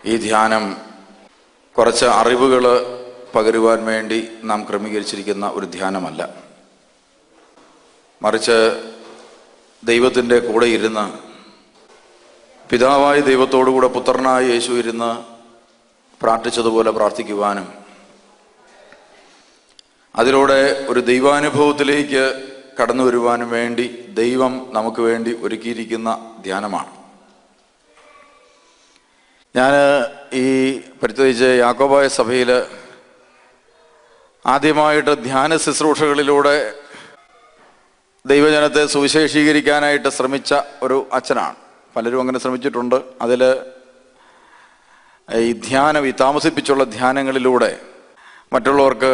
ഈ ധ്യാനം കുറച്ച് അറിവുകൾ പകരുവാൻ വേണ്ടി നാം ക്രമീകരിച്ചിരിക്കുന്ന ഒരു ധ്യാനമല്ല. മറിച്ച് ദൈവത്തിൻ്റെ കൂടെ ഇരുന്ന്, പിതാവായ ദൈവത്തോടുകൂടെ പുത്രനായ യേശു ഇരുന്ന് പ്രാർത്ഥിച്ചതുപോലെ പ്രാർത്ഥിക്കുവാനും അതിലൂടെ ഒരു ദൈവാനുഭവത്തിലേക്ക് കടന്നു വരുവാനും വേണ്ടി ദൈവം നമുക്ക് വേണ്ടി ഒരുക്കിയിരിക്കുന്ന ധ്യാനമാണ്. ഞാൻ ഈ പ്രത്യേകിച്ച് യാക്കോബായ സഭയിൽ ആദ്യമായിട്ട് ധ്യാന ശുശ്രൂഷകളിലൂടെ ദൈവജനത്തെ സുവിശേഷീകരിക്കാനായിട്ട് ശ്രമിച്ച ഒരു അച്ഛനാണ്. പലരും അങ്ങനെ ശ്രമിച്ചിട്ടുണ്ട്. അതിൽ ഈ താമസിപ്പിച്ചുള്ള ധ്യാനങ്ങളിലൂടെ മറ്റുള്ളവർക്ക്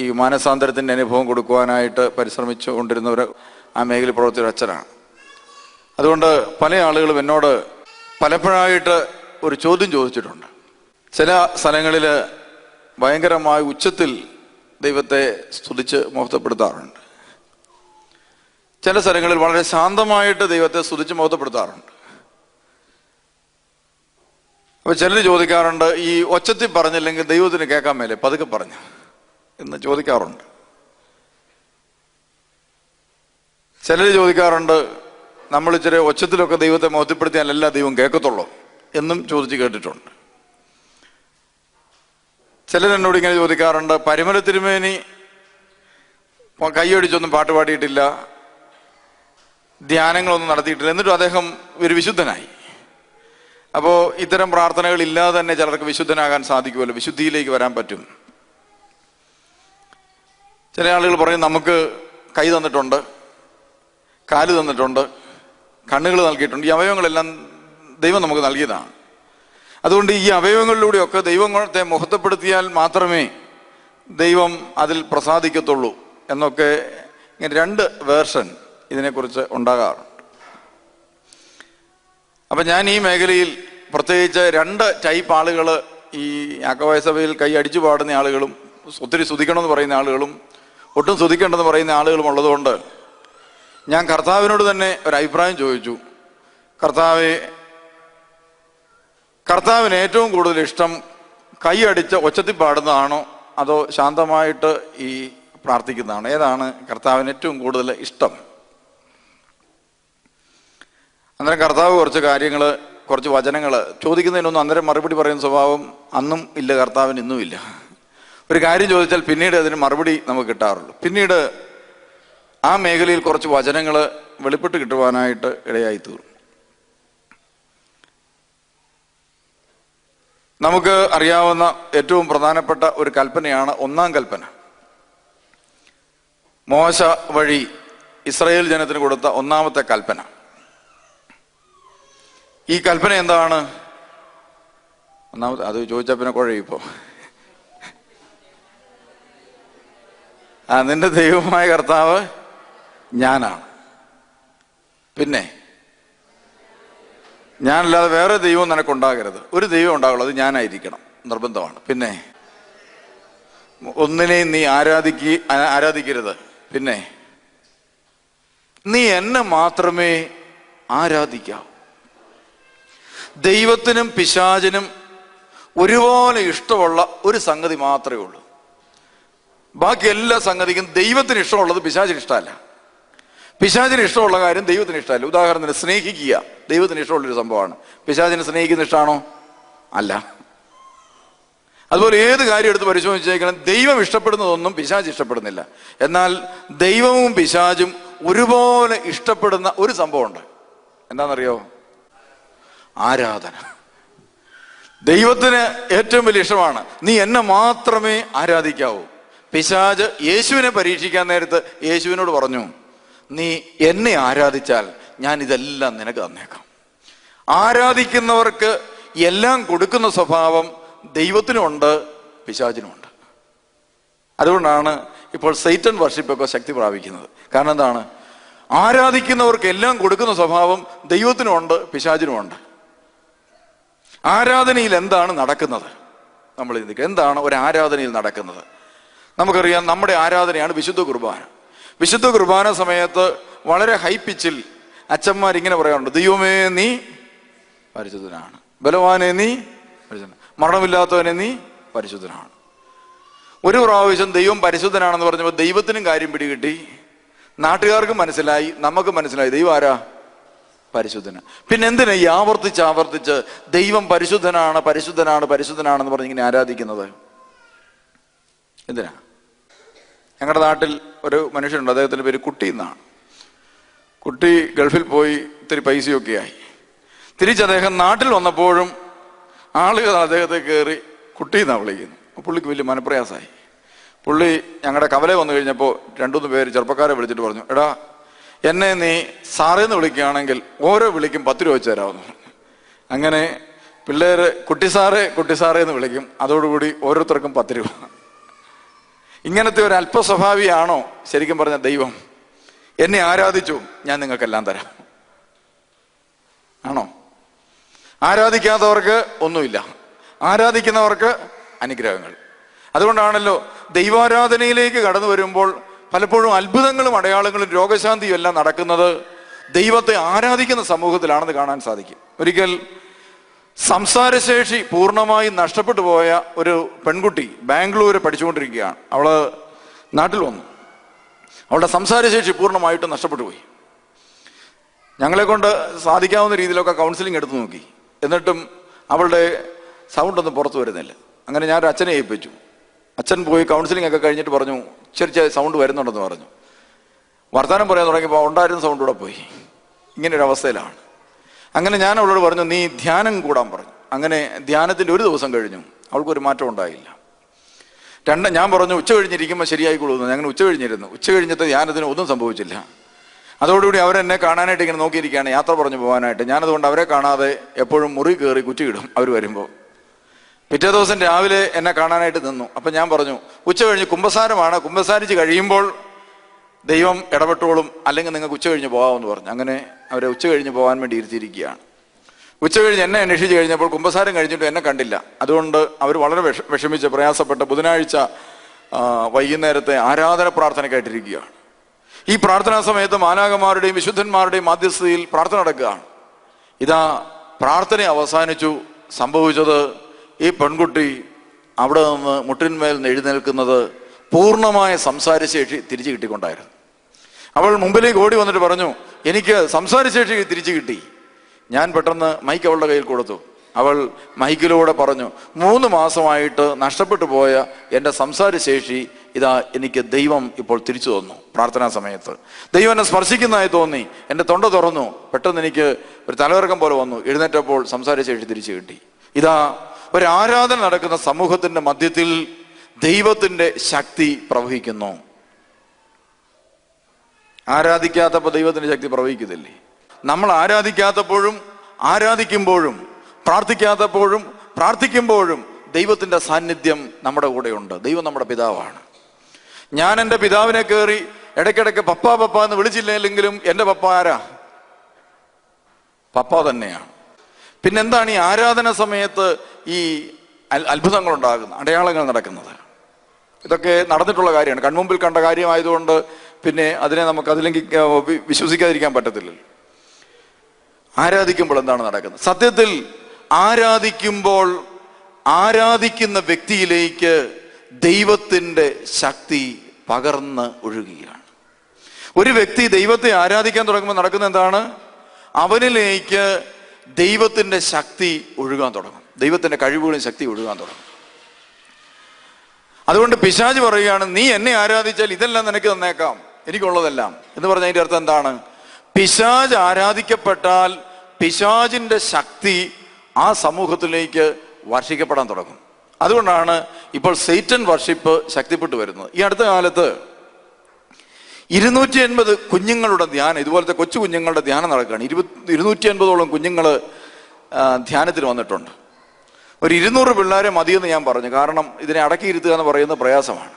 ഈ മാനസാന്തരത്തിൻ്റെ അനുഭവം കൊടുക്കുവാനായിട്ട് പരിശ്രമിച്ചു കൊണ്ടിരുന്നവർ ആ മേഖലയിൽ പ്രവർത്തിച്ച അച്ഛനാണ്. അതുകൊണ്ട് പല ആളുകളും എന്നോട് പലപ്പോഴായിട്ട് ഒരു ചോദ്യം ചോദിച്ചിട്ടുണ്ട്. ചില സ്ഥലങ്ങളിൽ ഭയങ്കരമായ ഉച്ചത്തിൽ ദൈവത്തെ സ്തുതിച്ച് മഹത്വപ്പെടുത്താറുണ്ട്. ചില സ്ഥലങ്ങളിൽ വളരെ ശാന്തമായിട്ട് ദൈവത്തെ സ്തുതിച്ച് മഹത്വപ്പെടുത്താറുണ്ട്. അപ്പൊ ചിലർ ചോദിക്കാറുണ്ട്, ഈ ഒച്ചത്തിൽ പറഞ്ഞില്ലെങ്കിൽ ദൈവത്തിന് കേൾക്കാൻ മേലെ പതുക്കെ പറഞ്ഞു എന്ന് ചോദിക്കാറുണ്ട്. ചിലർ ചോദിക്കാറുണ്ട്, നമ്മൾ ഇച്ചിരി ഒച്ചത്തിലൊക്കെ ദൈവത്തെ മഹത്വപ്പെടുത്തിയാലല്ല ദൈവം കേൾക്കത്തുള്ളൂ എന്നും ചോദിച്ച് കേട്ടിട്ടുണ്ട്. ചിലരെന്നോട് ഇങ്ങനെ ചോദിക്കാറുണ്ട്, പരിമല തിരുമേനി കൈയടിച്ചൊന്നും പാട്ട് പാടിയിട്ടില്ല, ധ്യാനങ്ങളൊന്നും നടത്തിയിട്ടില്ല, എന്നിട്ടും അദ്ദേഹം ഒരു വിശുദ്ധനായി. അപ്പോൾ ഇത്തരം പ്രാർത്ഥനകൾ ഇല്ലാതെ തന്നെ ചിലർക്ക് വിശുദ്ധനാകാൻ സാധിക്കുമല്ലോ, വിശുദ്ധിയിലേക്ക് വരാൻ പറ്റും. ചില ആളുകൾ പറയും, നമുക്ക് കൈ തന്നിട്ടുണ്ട്, കാല് തന്നിട്ടുണ്ട്, കണ്ണുകൾ നൽകിയിട്ടുണ്ട്, ഈ അവയവങ്ങളെല്ലാം ദൈവം നമുക്ക് നൽകിയതാണ്. അതുകൊണ്ട് ഈ അവയവങ്ങളിലൂടെയൊക്കെ ദൈവത്തെ മഹത്വപ്പെടുത്തിയാൽ മാത്രമേ ദൈവം അതിൽ പ്രസാദിക്കത്തുള്ളൂ എന്നൊക്കെ ഇങ്ങനെ രണ്ട് വേർഷൻ ഇതിനെക്കുറിച്ച് ഉണ്ടാകാറുണ്ട്. അപ്പം ഞാൻ ഈ മേഖലയിൽ പ്രത്യേകിച്ച് രണ്ട് ടൈപ്പ് ആളുകൾ, ഈ യാക്കോബായ സഭയിൽ കൈ അടിച്ചു പാടുന്ന ആളുകളും ഒത്തിരി സ്തുതിക്കണമെന്ന് പറയുന്ന ആളുകളും ഒട്ടും സ്തുതിക്കേണ്ടെന്ന് പറയുന്ന ആളുകളും ഉള്ളതുകൊണ്ട് ഞാൻ കർത്താവിനോട് തന്നെ ഒരു അഭിപ്രായം ചോദിച്ചു. കർത്താവിന് ഏറ്റവും കൂടുതൽ ഇഷ്ടം കൈ അടിച്ച് ഒച്ചത്തിൽ പാടുന്നതാണോ അതോ ശാന്തമായിട്ട് ഈ പ്രാർത്ഥിക്കുന്നതാണോ? ഏതാണ് കർത്താവിന് ഏറ്റവും കൂടുതൽ ഇഷ്ടം? അന്നേരം കർത്താവ് കുറച്ച് വചനങ്ങൾ ചോദിക്കുന്നതിനൊന്നും അന്നേരം മറുപടി പറയുന്ന സ്വഭാവം അന്നും ഇല്ല, കർത്താവിന് ഇന്നും ഇല്ല. ഒരു കാര്യം ചോദിച്ചാൽ പിന്നീട് അതിന് മറുപടി നമുക്ക് കിട്ടാറുള്ളൂ. പിന്നീട് ആ മേഖലയിൽ കുറച്ച് വചനങ്ങൾ വെളിപ്പെട്ട് കിട്ടുവാനായിട്ട് ഇടയായി തീർന്നു. നമുക്ക് അറിയാവുന്ന ഏറ്റവും പ്രധാനപ്പെട്ട ഒരു കൽപ്പനയാണ് ഒന്നാം കൽപ്പന. മോശ വഴി ഇസ്രായേൽ ജനത്തിന് കൊടുത്ത ഒന്നാമത്തെ കൽപ്പന. ഈ കൽപ്പന എന്താണ്? അത് ചോദിച്ചാൽ പിന്നെ കുഴയിപ്പോ. നിന്റെ ദൈവമായ കർത്താവ് ഞാനാണ്, പിന്നെ ഞാനല്ലാതെ വേറെ ദൈവം നിനക്കുണ്ടാകരുത്. ഒരു ദൈവം ഉണ്ടാകുള്ളൂ, അത് ഞാനായിരിക്കണം, നിർബന്ധമാണ്. പിന്നെ ഒന്നിനെയും നീ ആരാധിക്കരുത്. പിന്നെ നീ എന്നെ മാത്രമേ ആരാധിക്കാവൂ. ദൈവത്തിനും പിശാചിനും ഒരുപോലെ ഇഷ്ടമുള്ള ഒരു സംഗതി മാത്രമേ ഉള്ളൂ. ബാക്കി എല്ലാ സംഗതിക്കും ദൈവത്തിന് ഇഷ്ടമുള്ളത് പിശാചിന് ഇഷ്ടമല്ല, പിശാചിന് ഇഷ്ടമുള്ള കാര്യം ദൈവത്തിന് ഇഷ്ടമല്ല. ഉദാഹരണത്തിന് സ്നേഹിക്കുക ദൈവത്തിന് ഇഷ്ടമുള്ളൊരു സംഭവമാണ്, പിശാചിനെ സ്നേഹിക്കുന്ന ഇഷ്ടമാണോ? അല്ല. അതുപോലെ ഏത് കാര്യം എടുത്ത് പരിശോധിച്ചേക്കണം, ദൈവം ഇഷ്ടപ്പെടുന്നതൊന്നും പിശാച് ഇഷ്ടപ്പെടുന്നില്ല. എന്നാൽ ദൈവവും പിശാചും ഒരുപോലെ ഇഷ്ടപ്പെടുന്ന ഒരു സംഭവമുണ്ട്. എന്താണെന്നറിയോ? ആരാധന. ദൈവത്തിന് ഏറ്റവും വലിയ ഇഷ്ടമാണ് നീ എന്നെ മാത്രമേ ആരാധിക്കാവൂ. പിശാച് യേശുവിനെ പരീക്ഷിക്കാൻ നേരത്ത് യേശുവിനോട് പറഞ്ഞു, നീ എന്നെ ആരാധിച്ചാൽ ഞാൻ ഇതെല്ലാം നിനക്ക് തന്നേക്കാം. ആരാധിക്കുന്നവർക്ക് എല്ലാം കൊടുക്കുന്ന സ്വഭാവം ദൈവത്തിനുമുണ്ട്, പിശാചിനുമുണ്ട്. അതുകൊണ്ടാണ് ഇപ്പോൾ സൈറ്റൻ വർഷിപ്പൊക്കെ ശക്തി പ്രാപിക്കുന്നത്. കാരണം എന്താണ്? ആരാധിക്കുന്നവർക്ക് എല്ലാം കൊടുക്കുന്ന സ്വഭാവം ദൈവത്തിനുമുണ്ട്, പിശാചിനുമുണ്ട്. ആരാധനയിൽ എന്താണ് നടക്കുന്നത്? നമ്മൾ ചിന്തിക്കുക, എന്താണ് ഒരു ആരാധനയിൽ നടക്കുന്നത്? നമുക്കറിയാം, നമ്മുടെ ആരാധനയാണ് വിശുദ്ധ കുർബാന. വിശുദ്ധ കുർബാന സമയത്ത് വളരെ ഹൈ പിച്ചിൽ അച്ഛന്മാർ ഇങ്ങനെ പറയാറുണ്ട്, ദൈവമേ നീ പരിശുദ്ധനാണ്, ബലവാനെ നീ മരണമില്ലാത്തവനെ നീ പരിശുദ്ധനാണ്. ഒരു പ്രാവശ്യം ദൈവം പരിശുദ്ധനാണെന്ന് പറഞ്ഞപ്പോൾ ദൈവത്തിനും കാര്യം പിടികിട്ടി, നാട്ടുകാർക്കും മനസ്സിലായി, നമുക്ക് മനസ്സിലായി ദൈവം ആരാ? പരിശുദ്ധന. പിന്നെ എന്തിനാ ഈ ആവർത്തിച്ച് ദൈവം പരിശുദ്ധനാണ് പരിശുദ്ധനാണ് പരിശുദ്ധനാണെന്ന് പറഞ്ഞ് ഇങ്ങനെ ആരാധിക്കുന്നത്? എന്തിനാ? ഞങ്ങളുടെ നാട്ടിൽ ഒരു മനുഷ്യനുണ്ട്, അദ്ദേഹത്തിൻ്റെ പേര് കുട്ടി എന്നാണ്. കുട്ടി ഗൾഫിൽ പോയി ഇത്തിരി പൈസയൊക്കെ ആയി. തിരിച്ച് അദ്ദേഹം നാട്ടിൽ വന്നപ്പോഴും ആളുകൾ അദ്ദേഹത്തെ കയറി കുട്ടി എന്നാണ് വിളിക്കുന്നു. പുള്ളിക്ക് വലിയ മനപ്രയാസമായി. പുള്ളി ഞങ്ങളുടെ കവല വന്നു കഴിഞ്ഞപ്പോൾ 2-3 പേര് ചെറുപ്പക്കാരെ വിളിച്ചിട്ട് പറഞ്ഞു, എടാ എന്നെ നീ സാറേന്ന് വിളിക്കുകയാണെങ്കിൽ ഓരോ വിളിക്കും 10 രൂപ വെച്ച് തരാമെന്ന്. അങ്ങനെ പിള്ളേര് കുട്ടി സാറേ എന്ന് വിളിക്കും. അതോടുകൂടി ഓരോരുത്തർക്കും 10 രൂപ. ഇങ്ങനത്തെ ഒരു അല്പസ്വഭാവിയാണോ ശരിക്കും പറഞ്ഞ ദൈവം? എന്നെ ആരാധിച്ചു, ഞാൻ നിങ്ങൾക്കെല്ലാം തരാം. ആണോ? ആരാധിക്കാത്തവർക്ക് ഒന്നുമില്ല, ആരാധിക്കുന്നവർക്ക് അനുഗ്രഹങ്ങൾ. അതുകൊണ്ടാണല്ലോ ദൈവാരാധനയിലേക്ക് കടന്നു വരുമ്പോൾ പലപ്പോഴും അത്ഭുതങ്ങളും അടയാളങ്ങളും രോഗശാന്തിയും എല്ലാം നടക്കുന്നത് ദൈവത്തെ ആരാധിക്കുന്ന സമൂഹത്തിലാണെന്ന് കാണാൻ സാധിക്കും. ഒരിക്കൽ സംസാരശേഷി പൂർണ്ണമായി നഷ്ടപ്പെട്ടു പോയ ഒരു പെൺകുട്ടി ബാംഗ്ലൂര് പഠിച്ചുകൊണ്ടിരിക്കുകയാണ്. അവള് നാട്ടിൽ വന്നു. അവളുടെ സംസാരശേഷി പൂർണ്ണമായിട്ടും നഷ്ടപ്പെട്ടു പോയി. ഞങ്ങളെ കൊണ്ട് സാധിക്കാവുന്ന രീതിയിലൊക്കെ കൗൺസിലിംഗ് എടുത്തു നോക്കി. എന്നിട്ടും അവളുടെ സൗണ്ട് ഒന്നും പുറത്തു വരുന്നില്ല. അങ്ങനെ ഞാൻ ഒരു അച്ഛനെ ഏൽപ്പിച്ചു. അച്ഛൻ പോയി കൗൺസിലിംഗ് ഒക്കെ കഴിഞ്ഞിട്ട് പറഞ്ഞു, ചെറിയ സൗണ്ട് വരുന്നുണ്ടെന്ന് പറഞ്ഞു. വർത്തമാനം പറയാൻ തുടങ്ങിയപ്പോൾ ഉണ്ടായിരുന്ന സൗണ്ട് കൂടെ പോയി. ഇങ്ങനൊരു അവസ്ഥയിലാണ്. അങ്ങനെ ഞാൻ അവളോട് പറഞ്ഞു, നീ ധ്യാനം കൂടാൻ പറഞ്ഞു. അങ്ങനെ ധ്യാനത്തിൻ്റെ 1 ദിവസം കഴിഞ്ഞു. അവൾക്കൊരു മാറ്റം ഉണ്ടായില്ല. ഞാൻ പറഞ്ഞു ഉച്ച കഴിഞ്ഞിരിക്കുമ്പോൾ ശരിയായിക്കൊള്ളുന്നു. ഞങ്ങൾ ഉച്ച കഴിഞ്ഞിരുന്നു. ഉച്ച കഴിഞ്ഞത്തെ ധ്യാനത്തിന് ഒന്നും സംഭവിച്ചില്ല. അതോടുകൂടി അവരെന്നെ കാണാനായിട്ട് ഇങ്ങനെ നോക്കിയിരിക്കുകയാണ്, യാത്ര പറഞ്ഞു പോകാനായിട്ട്. ഞാനതുകൊണ്ട് അവരെ കാണാതെ എപ്പോഴും മുറി കയറി കുറ്റിയിടും അവർ വരുമ്പോൾ. പിറ്റേ ദിവസം രാവിലെ എന്നെ കാണാനായിട്ട് നിന്നു. അപ്പം ഞാൻ പറഞ്ഞു, ഉച്ച കഴിഞ്ഞ് കുമ്പസാരമാണ്, കുമ്പസാരിച്ച് കഴിയുമ്പോൾ ദൈവം ഇടപെട്ടോളും, അല്ലെങ്കിൽ നിങ്ങൾക്ക് ഉച്ച കഴിഞ്ഞ് പോകാമെന്ന് പറഞ്ഞു. അങ്ങനെ അവരെ ഉച്ച കഴിഞ്ഞ് പോകാൻ വേണ്ടി ഇരുത്തിയിരിക്കുകയാണ്. ഉച്ച കഴിഞ്ഞ് എന്നെ അന്വേഷിച്ച് കഴിഞ്ഞപ്പോൾ കുമ്പസാരം കഴിഞ്ഞിട്ട് എന്നെ കണ്ടില്ല. അതുകൊണ്ട് അവർ വളരെ വിഷമിച്ച് പ്രയാസപ്പെട്ട ബുധനാഴ്ച വൈകുന്നേരത്തെ ആരാധന പ്രാർത്ഥനയ്ക്കായിട്ടിരിക്കുകയാണ്. ഈ പ്രാർത്ഥനാ സമയത്ത് മാലാഖമാരുടെയും വിശുദ്ധന്മാരുടെയും മധ്യസ്ഥതയിൽ പ്രാർത്ഥന നടക്കുകയാണ്. ഇതാ പ്രാർത്ഥന അവസാനിച്ചു. സംഭവിച്ചത്, ഈ പെൺകുട്ടി അവിടെ നിന്ന് മുട്ടിന്മേൽ എഴുന്നേൽക്കുന്നത് പൂർണ്ണമായ സംസാരശേഷി തിരിച്ചു കിട്ടിക്കൊണ്ടായിരുന്നു. അവൾ മുമ്പിലേക്ക് ഓടി വന്നിട്ട് പറഞ്ഞു, എനിക്ക് സംസാരശേഷി തിരിച്ചു കിട്ടി. ഞാൻ പെട്ടെന്ന് മൈക്ക് അവളുടെ കയ്യിൽ കൊടുത്തു. അവൾ മൈക്കിലൂടെ പറഞ്ഞു, 3 മാസമായിട്ട് നഷ്ടപ്പെട്ടു പോയ എൻ്റെ സംസാരശേഷി ഇതാ എനിക്ക് ദൈവം ഇപ്പോൾ തിരിച്ചു തന്നു. പ്രാർത്ഥനാ സമയത്ത് ദൈവം എന്നെ സ്പർശിക്കുന്നതായി തോന്നി. എൻ്റെ തൊണ്ട തുറന്നു. പെട്ടെന്ന് എനിക്ക് ഒരു തലകറക്കം പോലെ വന്നു. എഴുന്നേറ്റപ്പോൾ സംസാരശേഷി തിരിച്ചു കിട്ടി. ഇതാ ഒരു ആരാധന നടക്കുന്ന സമൂഹത്തിന്റെ മധ്യത്തിൽ ദൈവത്തിന്റെ ശക്തി പ്രവഹിക്കുന്നു. ആരാധിക്കാത്തപ്പോൾ ദൈവത്തിന്റെ ശക്തി പ്രവഹിക്കുന്നില്ലേ? നമ്മൾ ആരാധിക്കാത്തപ്പോഴും ആരാധിക്കുമ്പോഴും പ്രാർത്ഥിക്കാത്തപ്പോഴും പ്രാർത്ഥിക്കുമ്പോഴും ദൈവത്തിന്റെ സാന്നിധ്യം നമ്മുടെ കൂടെയുണ്ട്. ദൈവം നമ്മുടെ പിതാവാണ്. ഞാൻ എൻ്റെ പിതാവിനെ കയറി ഇടയ്ക്കിടയ്ക്ക് പപ്പ പപ്പ എന്ന് വിളിച്ചില്ലെങ്കിലും എൻ്റെ പപ്പ ആരാ? പപ്പ തന്നെയാണ്. പിന്നെന്താണ് ഈ ആരാധന സമയത്ത് ഈ അത്ഭുതങ്ങൾ ഉണ്ടാകുന്നത്, അടയാളങ്ങൾ നടക്കുന്നത്? ഇതൊക്കെ നടന്നിട്ടുള്ള കാര്യമാണ്, കൺമുമ്പിൽ കണ്ട കാര്യമായതുകൊണ്ട് പിന്നെ അതിനെ നമുക്ക് അതിലേക്ക് വിശ്വസിക്കാതിരിക്കാൻ പറ്റത്തില്ലല്ലോ. ആരാധിക്കുമ്പോൾ എന്താണ് നടക്കുന്നത്? സത്യത്തിൽ ആരാധിക്കുമ്പോൾ ആരാധിക്കുന്ന വ്യക്തിയിലേക്ക് ദൈവത്തിൻ്റെ ശക്തി പകർന്ന് ഒഴുകുകയാണ്. ഒരു വ്യക്തി ദൈവത്തെ ആരാധിക്കാൻ തുടങ്ങുമ്പോൾ നടക്കുന്ന എന്താണ്? അവനിലേക്ക് ദൈവത്തിൻ്റെ ശക്തി ഒഴുകാൻ തുടങ്ങും. ദൈവത്തിൻ്റെ കഴിവുകളും ശക്തി ഒഴുകാൻ തുടങ്ങും. അതുകൊണ്ട് പിശാച് പറയുകയാണ്, നീ എന്നെ ആരാധിച്ചാൽ ഇതെല്ലാം നിനക്ക് തന്നേക്കാം, എനിക്കുള്ളതെല്ലാം എന്ന് പറഞ്ഞ അതിൻ്റെ അർത്ഥം എന്താണ്? പിശാച് ആരാധിക്കപ്പെട്ടാൽ പിശാചിന്റെ ശക്തി ആ സമൂഹത്തിലേക്ക് വർഷിക്കപ്പെടാൻ തുടങ്ങും. അതുകൊണ്ടാണ് ഇപ്പോൾ സൈറ്റൻ വർഷിപ്പ് ശക്തിപ്പെട്ടു വരുന്നത്. ഈ അടുത്ത കാലത്ത് 280 കുഞ്ഞുങ്ങളുടെ ധ്യാനം, ഇതുപോലത്തെ കൊച്ചു കുഞ്ഞുങ്ങളുടെ ധ്യാനം നടക്കുകയാണ്. 280ഓളം കുഞ്ഞുങ്ങൾ ധ്യാനത്തിന് വന്നിട്ടുണ്ട്. ഒരു 200 പിള്ളേരെ മതിയെന്ന് ഞാൻ പറഞ്ഞു. കാരണം ഇതിനെ അടക്കിയിരുത്തുക എന്ന് പറയുന്നത് പ്രയാസമാണ്.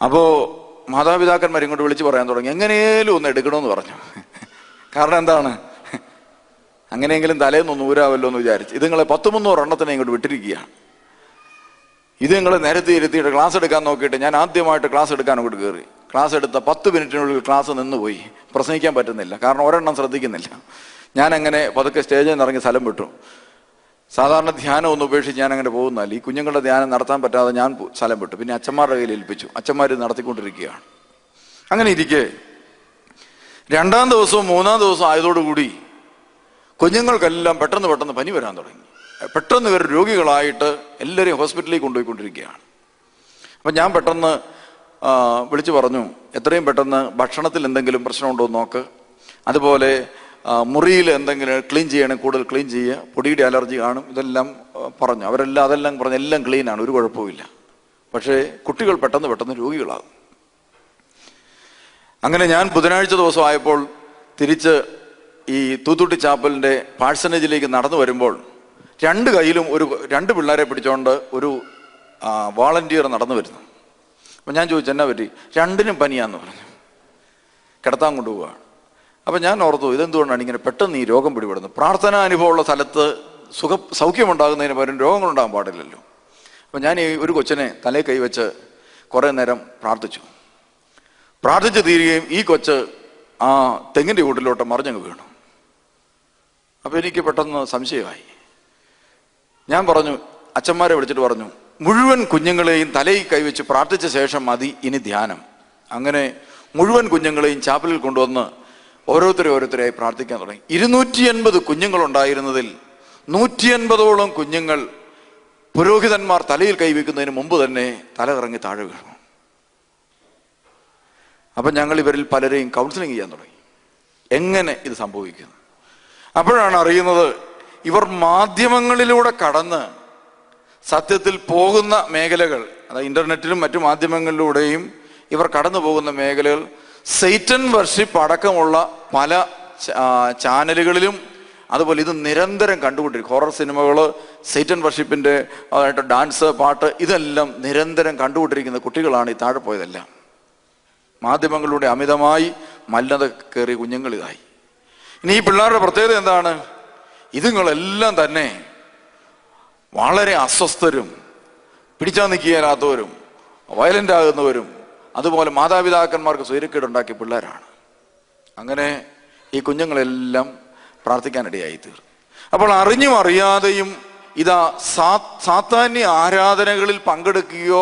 അപ്പോ മാതാപിതാക്കന്മാർ ഇങ്ങോട്ട് വിളിച്ച് പറയാൻ തുടങ്ങി, എങ്ങനെയും ഒന്ന് എടുക്കണമെന്ന് പറഞ്ഞു. കാരണം എന്താണ്? അങ്ങനെയെങ്കിലും തലേന്നൊന്ന് ഊരാവല്ലോ എന്ന് വിചാരിച്ച് ഇതുങ്ങളെ 100-300 എണ്ണത്തിനെ ഇങ്ങോട്ട് വിട്ടിരിക്കുകയാണ്. ഇത് നിങ്ങൾ നേരത്തെ ഇരുത്തിയിട്ട് ക്ലാസ് എടുക്കാൻ നോക്കിയിട്ട് ഞാൻ ആദ്യമായിട്ട് ക്ലാസ് എടുക്കാൻ അങ്ങോട്ട് കയറി. ക്ലാസ് എടുത്ത 10 മിനിറ്റിനുള്ളിൽ ക്ലാസ് നിന്നുപോയി. പ്രസംഗിക്കാൻ പറ്റുന്നില്ല, കാരണം ഒരെണ്ണം ശ്രദ്ധിക്കുന്നില്ല. ഞാൻ അങ്ങനെ പതുക്കെ സ്റ്റേജിൽ നിന്ന് ഇറങ്ങി സ്ഥലം വിട്ടു. സാധാരണ ധ്യാനം ഒന്ന് ഉപേക്ഷിച്ച് ഞാൻ അങ്ങനെ പോകുന്നതല്ല. ഈ കുഞ്ഞുങ്ങളുടെ ധ്യാനം നടത്താൻ പറ്റാതെ ഞാൻ സ്ഥലം വിട്ടു. പിന്നെ അച്ഛന്മാരുടെ കയ്യിൽ ഏൽപ്പിച്ചു. അച്ഛന്മാർ നടത്തിക്കൊണ്ടിരിക്കുകയാണ്. അങ്ങനെ ഇരിക്കെ 2-ാം ദിവസവും 3-ാം ദിവസവും ആയതോടുകൂടി കുഞ്ഞുങ്ങൾക്കെല്ലാം പെട്ടെന്ന് പനി വരാൻ തുടങ്ങി. പെട്ടെന്ന് ഇവർ രോഗികളായിട്ട് എല്ലാവരെയും ഹോസ്പിറ്റലിലേക്ക് കൊണ്ടുപോയിക്കൊണ്ടിരിക്കുകയാണ്. അപ്പം ഞാൻ പെട്ടെന്ന് വിളിച്ചു പറഞ്ഞു, എത്രയും പെട്ടെന്ന് ഭക്ഷണത്തിൽ എന്തെങ്കിലും പ്രശ്നമുണ്ടോ എന്ന് നോക്ക്, അതുപോലെ മുറിയിൽ എന്തെങ്കിലും ക്ലീൻ ചെയ്യണമെങ്കിൽ കൂടുതൽ ക്ലീൻ ചെയ്യുക, പൊടിയുടെ അലർജി കാണും, ഇതെല്ലാം പറഞ്ഞു. അതെല്ലാം പറഞ്ഞ് എല്ലാം ക്ലീനാണ്, ഒരു കുഴപ്പമില്ല. പക്ഷേ കുട്ടികൾ പെട്ടെന്ന് രോഗികളാകും. അങ്ങനെ ഞാൻ ബുധനാഴ്ച ദിവസം ആയപ്പോൾ തിരിച്ച് ഈ തൂത്തുട്ടി ചാപ്പലിൻ്റെ പാഴ്സനേജിലേക്ക് നടന്നു വരുമ്പോൾ 2 കൈയിലും 2 പിള്ളേരെ പിടിച്ചുകൊണ്ട് ഒരു വാളണ്ടിയർ നടന്നു വരുന്നു. അപ്പം ഞാൻ ചോദിച്ചു, എന്നാ പറ്റി? 2നും പനിയാന്ന് പറഞ്ഞു. കിടത്താൻ കൊണ്ടുപോവുകയാണ്. അപ്പം ഞാൻ ഓർത്തു, ഇതെന്തുകൊണ്ടാണ് ഇങ്ങനെ പെട്ടെന്ന് ഈ രോഗം പിടിപെടുന്നത്? പ്രാർത്ഥനാ അനുഭവമുള്ള സ്ഥലത്ത് സൗഖ്യമുണ്ടാകുന്നതിന് പകരം രോഗങ്ങളുണ്ടാകാൻ പാടില്ലല്ലോ. അപ്പം ഞാൻ ഒരു കൊച്ചിനെ തലയിൽ കൈവച്ച് കുറേ നേരം പ്രാർത്ഥിച്ചു തീരുകയും ഈ കൊച്ച് ആ തെങ്ങിൻ്റെ കൂട്ടിലോട്ട് മറിഞ്ഞങ്ങ് വീണു. അപ്പം എനിക്ക് പെട്ടെന്ന് സംശയമായി. ഞാൻ പറഞ്ഞു, അച്ഛന്മാരെ വിളിച്ചിട്ട് പറഞ്ഞു, മുഴുവൻ കുഞ്ഞുങ്ങളെയും തലയിൽ കൈവച്ച് പ്രാർത്ഥിച്ച ശേഷം മതി ഇനി ധ്യാനം. അങ്ങനെ മുഴുവൻ കുഞ്ഞുങ്ങളെയും ചാപ്പലിൽ കൊണ്ടുവന്ന് ഓരോരുത്തരായി പ്രാർത്ഥിക്കാൻ തുടങ്ങി. 280 കുഞ്ഞുങ്ങളുണ്ടായിരുന്നതിൽ 180ഓളം കുഞ്ഞുങ്ങൾ പുരോഹിതന്മാർ തലയിൽ കൈവയ്ക്കുന്നതിന് മുമ്പ് തന്നെ തല കറങ്ങി താഴെ വീണു. അപ്പം ഞങ്ങൾ ഇവരിൽ പലരെയും കൗൺസിലിംഗ് ചെയ്യാൻ തുടങ്ങി, എങ്ങനെ ഇത് സംഭവിക്കുന്നു. അപ്പോഴാണ് അറിയുന്നത്, ഇവർ മാധ്യമങ്ങളിലൂടെ കടന്ന് സത്യത്തിൽ പോകുന്ന മേഖലകൾ, അതായത് ഇന്റർനെറ്റിലും മറ്റു മാധ്യമങ്ങളിലൂടെയും ഇവർ കടന്നു പോകുന്ന മേഖലകൾ സൈറ്റൻ വർഷിപ്പ് അടക്കമുള്ള പല ചാനലുകളിലും, അതുപോലെ ഇത് നിരന്തരം കണ്ടുകൊണ്ടിരിക്കും. ഹൊറർ സിനിമകൾ, സൈറ്റൻ വർഷിപ്പിൻ്റെ ഡാൻസ്, പാട്ട്, ഇതെല്ലാം നിരന്തരം കണ്ടുകൊണ്ടിരിക്കുന്ന കുട്ടികളാണ് ഈ താഴെ പോയതെല്ലാം. മാധ്യമങ്ങളിലൂടെ അമിതമായി മലിനത കയറിയ കുഞ്ഞുങ്ങൾ ഇതായി. ഇനി ഈ പിള്ളേരുടെ പ്രത്യേകത എന്താണ്? ഇതുങ്ങളെല്ലാം തന്നെ വളരെ അസ്വസ്ഥരും പിടിച്ചാൽ നിൽക്കിയാലാത്തവരും വയലൻ്റ് ആകുന്നവരും അതുപോലെ മാതാപിതാക്കന്മാർക്ക് സ്വൈര്യക്കേടുണ്ടാക്കിയ പിള്ളേരാണ്. അങ്ങനെ ഈ കുഞ്ഞുങ്ങളെല്ലാം പ്രാർത്ഥിക്കാനിടയായി തീർന്നു. അപ്പോൾ അറിഞ്ഞും അറിയാതെയും ഇതാ സാത്താന്യ ആരാധനകളിൽ പങ്കെടുക്കുകയോ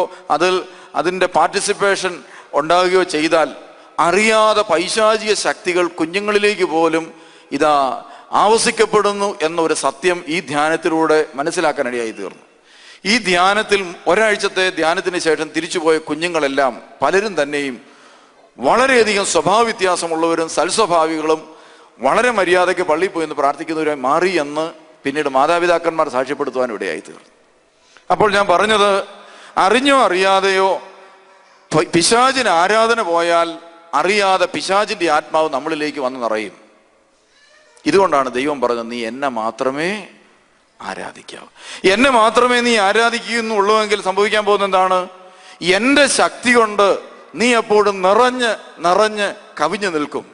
അതിൻ്റെ പാർട്ടിസിപ്പേഷൻ ഉണ്ടാകുകയോ ചെയ്താൽ അറിയാതെ പൈശാചിക ശക്തികൾ കുഞ്ഞുങ്ങളിലേക്ക് പോലും ഇതാ ആവസിക്കപ്പെടുന്നു എന്നൊരു സത്യം ഈ ധ്യാനത്തിലൂടെ മനസ്സിലാക്കാനിടയായി തീർന്നു. ഈ ധ്യാനത്തിൽ ഒരാഴ്ചത്തെ ധ്യാനത്തിന് ശേഷം തിരിച്ചുപോയ കുഞ്ഞുങ്ങളെല്ലാം പലരും തന്നെയും വളരെയധികം സ്വഭാവ വ്യത്യാസമുള്ളവരും സൽസ്വഭാവികളും വളരെ മര്യാദയ്ക്ക് പള്ളിയിൽ പോയി എന്ന് പ്രാർത്ഥിക്കുന്നവരായി മാറി എന്ന് പിന്നീട് മാതാപിതാക്കന്മാർ സാക്ഷ്യപ്പെടുത്തുവാൻ ഇടയായി തീർന്നു. അപ്പോൾ ഞാൻ പറഞ്ഞത്, അറിഞ്ഞോ അറിയാതെയോ പിശാചിന് ആരാധന പോയാൽ അറിയാതെ പിശാചിന്റെ ആത്മാവ് നമ്മളിലേക്ക് വന്ന് നിറയും. ഇതുകൊണ്ടാണ് ദൈവം പറഞ്ഞത്, നീ എന്നെ മാത്രമേ ആരാധിക്കാവൂ. എന്നെ മാത്രമേ നീ ആരാധിക്കുന്നുള്ളൂവെങ്കിൽ സംഭവിക്കാൻ പോകുന്ന എന്താണ്? എൻ്റെ ശക്തി കൊണ്ട് നീ എപ്പോഴും നിറഞ്ഞ് കവിഞ്ഞു നിൽക്കും.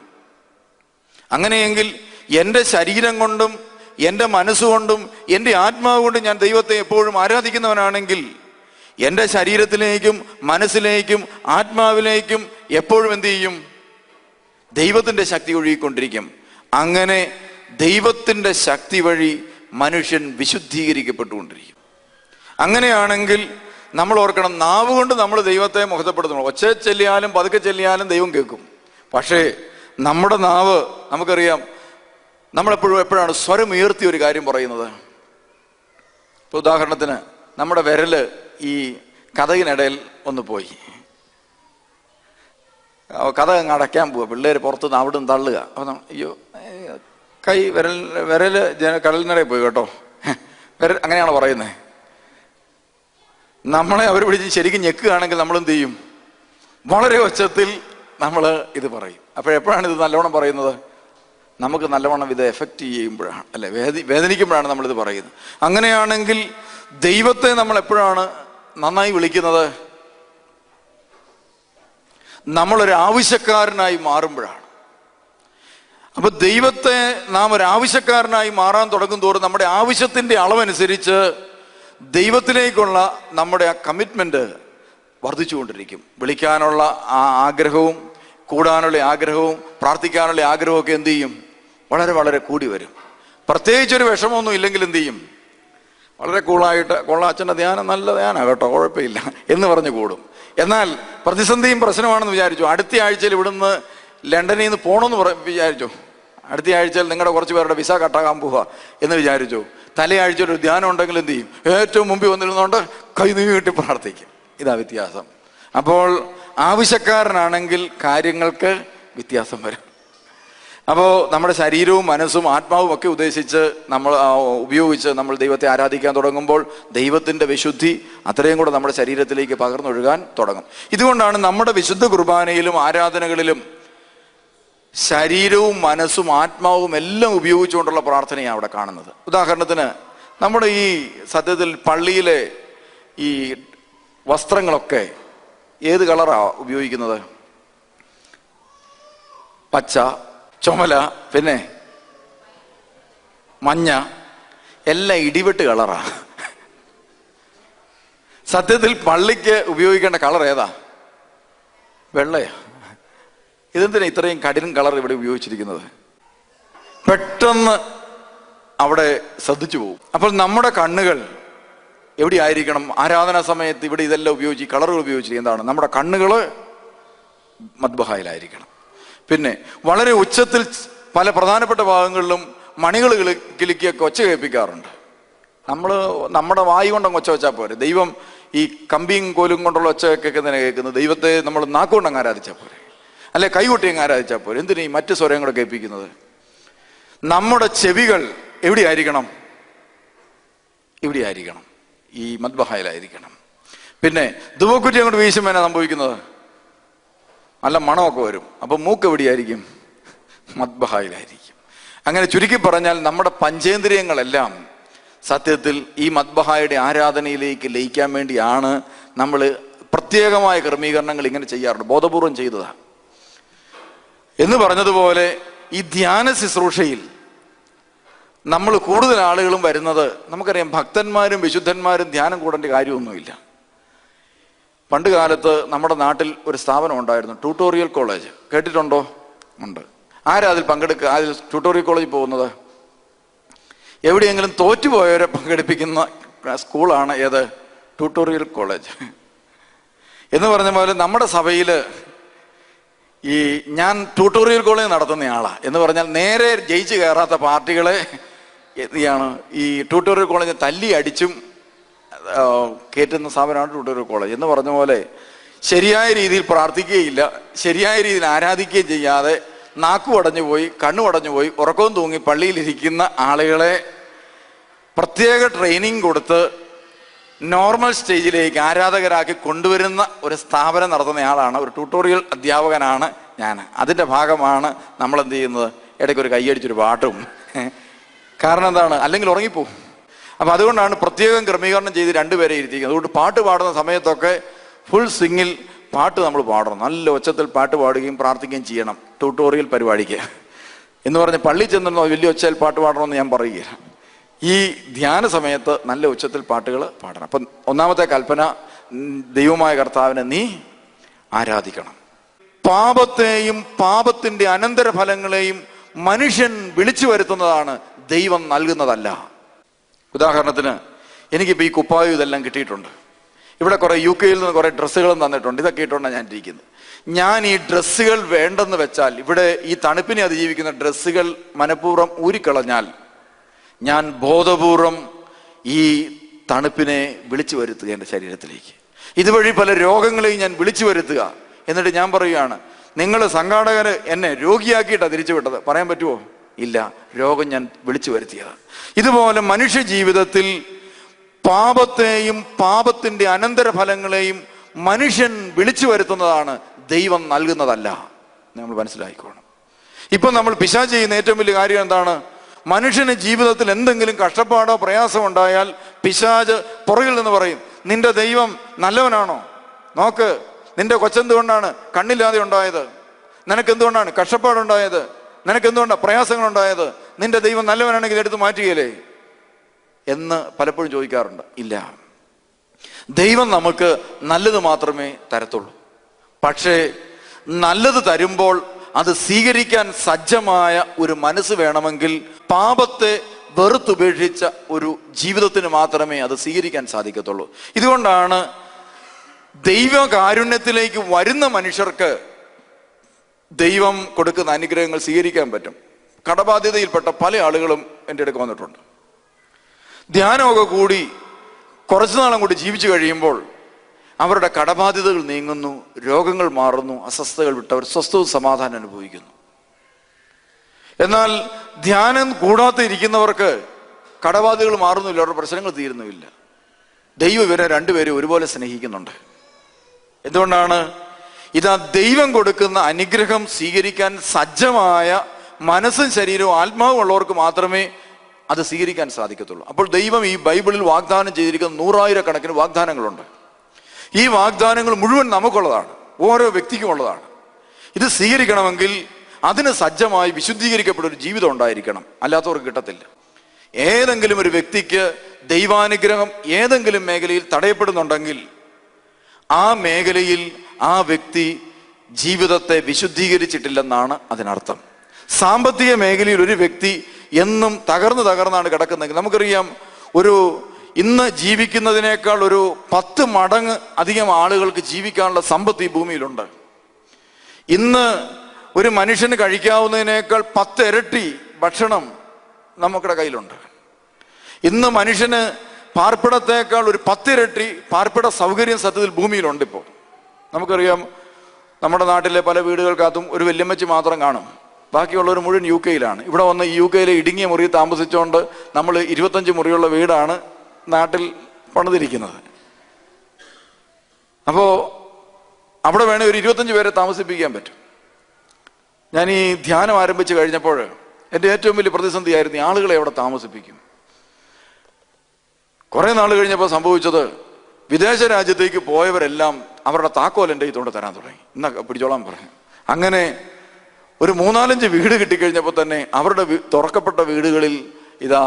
അങ്ങനെയെങ്കിൽ എൻ്റെ ശരീരം കൊണ്ടും എൻ്റെ മനസ്സുകൊണ്ടും എൻ്റെ ആത്മാവ് കൊണ്ടും ഞാൻ ദൈവത്തെ എപ്പോഴും ആരാധിക്കുന്നവനാണെങ്കിൽ എൻ്റെ ശരീരത്തിലേക്കും മനസ്സിലേക്കും ആത്മാവിലേക്കും എപ്പോഴും എന്ത് ചെയ്യും? ദൈവത്തിൻ്റെ ശക്തി ഒഴുകിക്കൊണ്ടിരിക്കും. അങ്ങനെ ദൈവത്തിൻ്റെ ശക്തി വഴി മനുഷ്യൻ വിശുദ്ധീകരിക്കപ്പെട്ടുകൊണ്ടിരിക്കും. അങ്ങനെയാണെങ്കിൽ നമ്മൾ ഓർക്കണം, നാവ് കൊണ്ട് നമ്മൾ ദൈവത്തെ മുഖത്തപ്പെടുത്തണം. ഒച്ച ചെല്ലിയാലും പതുക്കെ ചെല്ലിയാലും ദൈവം കേൾക്കും. പക്ഷേ നമ്മുടെ നാവ്, നമുക്കറിയാം, എപ്പോഴാണ് സ്വരം ഉയർത്തിയ ഒരു കാര്യം പറയുന്നത്. ഇപ്പോൾ ഉദാഹരണത്തിന് നമ്മുടെ വിരല് ഈ കഥകിനിടയിൽ ഒന്ന് പോയി, കഥ അങ്ങ് അടയ്ക്കാൻ പോവുക, പിള്ളേർ പുറത്തുനിന്ന് അവിടെ നിന്ന് തള്ളുക. അപ്പം അയ്യോ, കൈ വിരല് കടലിനിടയിൽ പോയി കേട്ടോ, അങ്ങനെയാണ് പറയുന്നത്. നമ്മളെ അവർ പിടിച്ച് ശരിക്കും ഞെക്കുകയാണെങ്കിൽ നമ്മളെന്ത് ചെയ്യും? വളരെ ഒച്ചത്തിൽ നമ്മൾ ഇത് പറയും. അപ്പോഴെപ്പോഴാണ് ഇത് നല്ലവണ്ണം പറയുന്നത്? നമുക്ക് നല്ലവണ്ണം ഇത് എഫക്റ്റ് ചെയ്യുമ്പോഴാണ്, അല്ലെ, വേദനിക്കുമ്പോഴാണ് നമ്മളിത് പറയുന്നത്. അങ്ങനെയാണെങ്കിൽ ദൈവത്തെ നമ്മൾ എപ്പോഴാണ് നന്നായി വിളിക്കുന്നത്? നമ്മളൊരു ആവശ്യക്കാരനായി മാറുമ്പോഴാണ്. അപ്പൊ ദൈവത്തെ നാം ഒരു ആവശ്യക്കാരനായി മാറാൻ തുടങ്ങും തോറും നമ്മുടെ ആവശ്യത്തിന്റെ അളവനുസരിച്ച് ദൈവത്തിലേക്കുള്ള നമ്മുടെ ആ കമ്മിറ്റ്മെന്റ് വർദ്ധിച്ചുകൊണ്ടിരിക്കും. വിളിക്കാനുള്ള ആ ആഗ്രഹവും കൂടാനുള്ള ആഗ്രഹവും പ്രാർത്ഥിക്കാനുള്ള ആഗ്രഹവും ഒക്കെ എന്ത് ചെയ്യും? വളരെ വളരെ കൂടി വരും. പ്രത്യേകിച്ചൊരു വിഷമമൊന്നും ഇല്ലെങ്കിൽ എന്ത് ചെയ്യും? വളരെ കൂളായിട്ട് അച്ഛൻ്റെ ധ്യാനം നല്ല ധ്യാനം കേട്ടോ, കുഴപ്പമില്ല എന്ന് പറഞ്ഞ് കൂടും. എന്നാൽ പ്രതിസന്ധിയും പ്രശ്നമാണെന്ന് വിചാരിച്ചു. അടുത്ത ആഴ്ചയിൽ ഇവിടുന്ന് ലണ്ടനിൽ നിന്ന് പോകണമെന്ന് വിചാരിച്ചു. അടുത്ത ആഴ്ചയിൽ നിങ്ങളുടെ കുറച്ച് പേരുടെ വിസ കട്ടാകാൻ പോവുക എന്ന് വിചാരിച്ചു. തലയാഴ്ച ഒരു ധ്യാനം ഉണ്ടെങ്കിൽ എന്ത് ചെയ്യും? ഏറ്റവും മുമ്പിൽ വന്നിരുന്നുകൊണ്ട് കൈ നീട്ടി പ്രാർത്ഥിക്കും. ഇതാ വ്യത്യാസം. അപ്പോൾ ആവശ്യക്കാരനാണെങ്കിൽ കാര്യങ്ങൾക്ക് വ്യത്യാസം വരും. അപ്പോൾ നമ്മുടെ ശരീരവും മനസ്സും ആത്മാവും ഒക്കെ ഉപയോഗിച്ച് നമ്മൾ ദൈവത്തെ ആരാധിക്കാൻ തുടങ്ങുമ്പോൾ ദൈവത്തിൻ്റെ വിശുദ്ധി അത്രയും കൂടെ നമ്മുടെ ശരീരത്തിലേക്ക് പകർന്നൊഴുകാൻ തുടങ്ങും. ഇതുകൊണ്ടാണ് നമ്മുടെ വിശുദ്ധ കുർബാനയിലും ആരാധനകളിലും ശരീരവും മനസ്സും ആത്മാവും എല്ലാം ഉപയോഗിച്ചുകൊണ്ടുള്ള പ്രാർത്ഥനയാണ് അവിടെ കാണുന്നത്. ഉദാഹരണത്തിന് നമ്മുടെ ഈ സത്യത്തിൽ പള്ളിയിലെ ഈ വസ്ത്രങ്ങളൊക്കെ ഏത് കളറാണ് ഉപയോഗിക്കുന്നത്? പച്ച, ചുമല, പിന്നെ മഞ്ഞ, എല്ലാം ഇടിവെട്ട് കളറാ. സത്യത്തിൽ പള്ളിക്ക് ഉപയോഗിക്കേണ്ട കളർ ഏതാ? വെള്ളയാ. ഇതെന്തിനാ ഇത്രയും കഠിനം കളർ ഇവിടെ ഉപയോഗിച്ചിരിക്കുന്നത്? പെട്ടെന്ന് അവിടെ ശ്രദ്ധിച്ചു പോകും. അപ്പോൾ നമ്മുടെ കണ്ണുകൾ എവിടെ ആയിരിക്കണം? ആരാധനാ സമയത്ത് ഇവിടെ ഇതെല്ലാം ഉപയോഗിച്ച് കളറുകൾ ഉപയോഗിച്ചിരിക്കുന്നത് എന്താണ്? നമ്മുടെ കണ്ണുകൾ മദ്ബഹായിലായിരിക്കണം. പിന്നെ വളരെ ഉച്ചത്തിൽ പല പ്രധാനപ്പെട്ട ഭാഗങ്ങളിലും മണികൾ കിലുക്കിയൊക്കെ ഒച്ച കേൾപ്പിക്കാറുണ്ട്. നമ്മുടെ വായു കൊണ്ടങ്ങ് ഒച്ച വെച്ചാൽ പോരെ. ദൈവം ഈ കമ്പിയും കോലും കൊണ്ടുള്ള ഒച്ചയൊക്കെ തന്നെ കേൾക്കുന്നത്. ദൈവത്തെ നമ്മൾ നാക്കുകൊണ്ടങ്ങ് ആരാധിച്ചാൽ പോരെ, അല്ലെ കൈകൊട്ടി അങ്ങ് ആരാധിച്ചാൽ പോരെ. എന്തിനാ ഈ മറ്റു സ്വരം കൂടെ കേൾപ്പിക്കുന്നത്? നമ്മുടെ ചെവികൾ എവിടെയായിരിക്കണം? ഇവിടെയായിരിക്കണം, ഈ മദ്ബഹായിലായിരിക്കണം. പിന്നെ ധൂപക്കുറ്റി അങ്ങോട്ട് വീശുമ്പോൾ എന്നാ സംഭവിക്കുന്നത്? നല്ല മണമൊക്കെ വരും. അപ്പം മൂക്ക് എവിടെയായിരിക്കും? മദ്ബഹായിലായിരിക്കും. അങ്ങനെ ചുരുക്കി പറഞ്ഞാൽ നമ്മുടെ പഞ്ചേന്ദ്രിയങ്ങളെല്ലാം സത്യത്തിൽ ഈ മദ്ബഹായുടെ ആരാധനയിലേക്ക് ലയിക്കാൻ വേണ്ടിയാണ് നമ്മൾ പ്രത്യേകമായ ക്രമീകരണങ്ങൾ ഇങ്ങനെ ചെയ്യാറുണ്ട്, ബോധപൂർവം ചെയ്തതാണ്. എന്ന് പറഞ്ഞതുപോലെ ഈ ധ്യാന ശുശ്രൂഷയിൽ നമ്മൾ കൂടുതൽ ആളുകളും വരുന്നത്, നമുക്കറിയാം ഭക്തന്മാരും വിശുദ്ധന്മാരും ധ്യാനം കൂടേണ്ട കാര്യമൊന്നുമില്ല. പണ്ട് കാലത്ത് നമ്മുടെ നാട്ടിൽ ഒരു സ്ഥാപനം ഉണ്ടായിരുന്നു, ട്യൂട്ടോറിയൽ കോളേജ്. കേട്ടിട്ടുണ്ടോ? ഉണ്ട്. ആരാ അതിൽ അതിൽ ട്യൂട്ടോറിയൽ കോളേജിൽ പോകുന്നത്? എവിടെയെങ്കിലും തോറ്റുപോയവരെ പങ്കെടുപ്പിക്കുന്ന സ്കൂളാണ് ഏത്? Tutorial college. എന്ന് പറഞ്ഞ പോലെ നമ്മുടെ സഭയിൽ ഞാൻ ട്യൂട്ടോറിയൽ കോളേജ് നടത്തുന്ന ആളാ എന്ന് പറഞ്ഞാൽ നേരെ ജയിച്ചു കയറാത്ത പാർട്ടികളെ ഈ ട്യൂട്ടോറിയൽ കോളേജ് തല്ലി അടിച്ചും കയറ്റുന്ന സ്ഥാപനമാണ് ട്യൂട്ടോറിയൽ കോളേജ്. എന്ന് പറഞ്ഞ പോലെ ശരിയായ രീതിയിൽ പ്രാർത്ഥിക്കുകയില്ല, ശരിയായ രീതിയിൽ ആരാധിക്കുകയും ചെയ്യാതെ നാക്കും അടഞ്ഞുപോയി, കണ്ണും അടഞ്ഞുപോയി, ഉറക്കവും തൂങ്ങി പള്ളിയിലിരിക്കുന്ന ആളുകളെ പ്രത്യേക ട്രെയിനിങ് കൊടുത്ത് നോർമൽ സ്റ്റേജിലേക്ക് ആരാധകരാക്കി കൊണ്ടുവരുന്ന ഒരു സ്ഥാപനം നടത്തുന്നയാളാണ്, ഒരു ട്യൂട്ടോറിയൽ അധ്യാപകനാണ് ഞാൻ. അതിൻ്റെ ഭാഗമാണ് നമ്മൾ എന്ത് ചെയ്യുന്നത്, ഇടയ്ക്കൊരു കൈയടിച്ചൊരു പാട്ടും. കാരണം എന്താണ്? അല്ലെങ്കിൽ ഉറങ്ങിപ്പോവും. അപ്പം അതുകൊണ്ടാണ് പ്രത്യേകം ക്രമീകരണം ചെയ്ത് രണ്ടുപേരെ ഇരുത്തിക്കുന്നത്. അതുകൊണ്ട് പാട്ട് പാടുന്ന സമയത്തൊക്കെ ഫുൾ സ്വിങ്ങിൽ പാട്ട് നമ്മൾ പാടണം, നല്ല ഉച്ചത്തിൽ പാട്ട് പാടുകയും പ്രാർത്ഥിക്കുകയും ചെയ്യണം ട്യൂട്ടോറിയൽ പരിപാടിക്ക്. എന്ന് പറഞ്ഞ് പള്ളി ചെന്നോ വലിയ ഒച്ചയിൽ പാട്ട് പാടണമെന്ന് ഞാൻ പറയുകയില്ല. ഈ ധ്യാന സമയത്ത് നല്ല ഉച്ചത്തിൽ പാട്ടുകൾ പാടണം. അപ്പം ഒന്നാമത്തെ കൽപ്പന, ദൈവമായ കർത്താവിനെ നീ ആരാധിക്കണം. പാപത്തെയും പാപത്തിന്റെ അനന്തരഫലങ്ങളെയും മനുഷ്യൻ വിളിച്ചു വരുത്തുന്നതാണ്, ദൈവം നൽകുന്നതല്ല. ഉദാഹരണത്തിന് എനിക്കിപ്പോൾ ഈ കുപ്പായും ഇതെല്ലാം കിട്ടിയിട്ടുണ്ട്. ഇവിടെ കുറെ UK നിന്ന് കുറെ ഡ്രസ്സുകളും തന്നിട്ടുണ്ട്. ഇതൊക്കെ ഇട്ടുകൊണ്ടാണ് ഞാൻ ഇരിക്കുന്നത്. ഞാൻ ഈ ഡ്രസ്സുകൾ വേണ്ടെന്ന് വെച്ചാൽ, ഇവിടെ ഈ തണുപ്പിനെ അതിജീവിക്കുന്ന ഡ്രസ്സുകൾ മനഃപൂർവ്വം ഊരിക്കളഞ്ഞാൽ, ഞാൻ ബോധപൂർവം ഈ തണുപ്പിനെ വിളിച്ചു വരുത്തുക എൻ്റെ ശരീരത്തിലേക്ക്. ഇതുവഴി പല രോഗങ്ങളെയും ഞാൻ വിളിച്ചു വരുത്തുക. എന്നിട്ട് ഞാൻ പറയുകയാണ്, നിങ്ങൾ സംഘാടകര് എന്നെ രോഗിയാക്കിയിട്ടാണ് തിരിച്ചു വിട്ടത്. പറയാൻ പറ്റുമോ? ഇല്ല, രോഗം ഞാൻ വിളിച്ചു വരുത്തിയതാണ്. ഇതുപോലെ മനുഷ്യ ജീവിതത്തിൽ പാപത്തെയും പാപത്തിന്റെ അനന്തരഫലങ്ങളെയും മനുഷ്യൻ വിളിച്ചു വരുത്തുന്നതാണ്, ദൈവം നൽകുന്നതല്ല. നമ്മൾ മനസ്സിലാക്കിക്കോണം. ഇപ്പൊ നമ്മൾ പിശാച് ചെയ്യുന്ന ഏറ്റവും വലിയ കാര്യം എന്താണ്? മനുഷ്യന് ജീവിതത്തിൽ എന്തെങ്കിലും കഷ്ടപ്പാടോ പ്രയാസമോ ഉണ്ടായാൽ പിശാച് പുറകിൽ നിന്ന് പറയും, നിന്റെ ദൈവം നല്ലവനാണോ? നോക്ക്, നിന്റെ കൊച്ചെന്തുകൊണ്ടാണ് കണ്ണില്ലാതെ ഉണ്ടായത്? നിനക്കെന്തുകൊണ്ടാണ് കഷ്ടപ്പാടുണ്ടായത്? നിനക്കെന്തുകൊണ്ടാണ് പ്രയാസങ്ങളുണ്ടായത്? നിന്റെ ദൈവം നല്ലവനാണെങ്കിൽ എടുത്ത് മാറ്റുകയില്ലേ എന്ന് പലപ്പോഴും ചോദിക്കാറുണ്ട്. ഇല്ല, ദൈവം നമുക്ക് നല്ലത് മാത്രമേ തരത്തുള്ളൂ. പക്ഷേ നല്ലത് തരുമ്പോൾ അത് സ്വീകരിക്കാൻ സജ്ജമായ ഒരു മനസ്സ് വേണമെങ്കിൽ പാപത്തെ വെറുത്തുപേക്ഷിച്ച ഒരു ജീവിതത്തിന് മാത്രമേ അത് സ്വീകരിക്കാൻ സാധിക്കത്തുള്ളൂ. ഇതുകൊണ്ടാണ് ദൈവകാരുണ്യത്തിലേക്ക് വരുന്ന മനുഷ്യർക്ക് ദൈവം കൊടുക്കുന്ന അനുഗ്രഹങ്ങൾ സ്വീകരിക്കാൻ പറ്റും. കടബാധ്യതയിൽപ്പെട്ട പല ആളുകളും എൻ്റെ അടുക്ക് വന്നിട്ടുണ്ട്. ധ്യാനമൊക്കെ കൂടി കുറച്ചു നാളും കൂടി ജീവിച്ചു കഴിയുമ്പോൾ അവരുടെ കടബാധ്യതകൾ നീങ്ങുന്നു, രോഗങ്ങൾ മാറുന്നു, അസ്വസ്ഥതകൾ വിട്ടവർ സ്വസ്ഥവും സമാധാനം അനുഭവിക്കുന്നു. എന്നാൽ ധ്യാനം കൂടാതെ ഇരിക്കുന്നവർക്ക് കടബാധ്യതകൾ മാറുന്നില്ല, അവരുടെ പ്രശ്നങ്ങൾ തീരുന്നുമില്ല. ദൈവം ഇവരെ രണ്ടുപേരും ഒരുപോലെ സ്നേഹിക്കുന്നുണ്ട്. എന്തുകൊണ്ടാണ്? ഇതാ ദൈവം കൊടുക്കുന്ന അനുഗ്രഹം സ്വീകരിക്കാൻ സജ്ജമായ മനസ്സും ശരീരവും ആത്മാവും ഉള്ളവർക്ക് മാത്രമേ അത് സ്വീകരിക്കാൻ സാധിക്കത്തുള്ളൂ. അപ്പോൾ ദൈവം ഈ ബൈബിളിൽ വാഗ്ദാനം ചെയ്തിരിക്കുന്ന 100,000 വാഗ്ദാനങ്ങളുണ്ട്. ഈ വാഗ്ദാനങ്ങൾ മുഴുവൻ നമുക്കുള്ളതാണ്, ഓരോ വ്യക്തിക്കും ഉള്ളതാണ്. ഇത് സ്വീകരിക്കണമെങ്കിൽ അതിന് സജ്ജമായി വിശുദ്ധീകരിക്കപ്പെട്ട ഒരു ജീവിതം ഉണ്ടായിരിക്കണം, അല്ലാത്തവർക്ക് കിട്ടത്തില്ല. ഏതെങ്കിലും ഒരു വ്യക്തിക്ക് ദൈവാനുഗ്രഹം ഏതെങ്കിലും മേഖലയിൽ തടയപ്പെടുന്നുണ്ടെങ്കിൽ ആ മേഖലയിൽ ആ വ്യക്തി ജീവിതത്തെ വിശുദ്ധീകരിച്ചിട്ടില്ലെന്നാണ് അതിനർത്ഥം. സാമ്പത്തിക മേഖലയിൽ ഒരു വ്യക്തി എന്നും തകർന്നാണ് കിടക്കുന്നതെങ്കിൽ, നമുക്കറിയാം ഇന്ന് ജീവിക്കുന്നതിനേക്കാൾ ഒരു 10 മടങ്ങ് അധികം ആളുകൾക്ക് ജീവിക്കാനുള്ള സമ്പത്ത് ഈ ഭൂമിയിലുണ്ട്. ഇന്ന് ഒരു മനുഷ്യന് കഴിക്കാവുന്നതിനേക്കാൾ 10 ഇരട്ടി ഭക്ഷണം നമ്മുടെ കയ്യിലുണ്ട്. ഇന്ന് മനുഷ്യന് പാർപ്പിടത്തേക്കാൾ ഒരു 10 ഇരട്ടി പാർപ്പിട സൗകര്യം സത്യത്തിൽ ഭൂമിയിലുണ്ട്. ഇപ്പോൾ നമുക്കറിയാം, നമ്മുടെ നാട്ടിലെ പല വീടുകൾക്കകത്തും ഒരു വല്യമ്മച്ചി മാത്രം കാണും, ബാക്കിയുള്ളവർ മുഴുവൻ UK-യിലാണ്. ഇവിടെ വന്ന് UK-യിലെ ഇടുങ്ങിയ മുറി താമസിച്ചുകൊണ്ട് നമ്മൾ 25 മുറിയുള്ള വീടാണ് നാട്ടിൽ പണിതിരിക്കുന്നത്. അപ്പോൾ അവിടെ വേണേൽ ഒരു 25 പേരെ താമസിപ്പിക്കാൻ പറ്റും. ഞാൻ ഈ ധ്യാനം ആരംഭിച്ച് കഴിഞ്ഞപ്പോൾ എൻ്റെ ഏറ്റവും വലിയ പ്രതിസന്ധിയായിരുന്നു ഈ ആളുകളെ എവിടെ താമസിപ്പിക്കും. കുറെ നാൾ കഴിഞ്ഞപ്പോൾ സംഭവിച്ചത്, വിദേശ രാജ്യത്തേക്ക് പോയവരെല്ലാം അവരുടെ താക്കോൽ എൻ്റെ കയ്യിൽ കൊണ്ട് തരാൻ തുടങ്ങി. ഇന്ന പിടിച്ചോളാൻ പറഞ്ഞു. അങ്ങനെ ഒരു 3-4 വീട് കിട്ടിക്കഴിഞ്ഞപ്പോൾ തന്നെ അവരുടെ തുറക്കപ്പെട്ട വീടുകളിൽ ഇതാ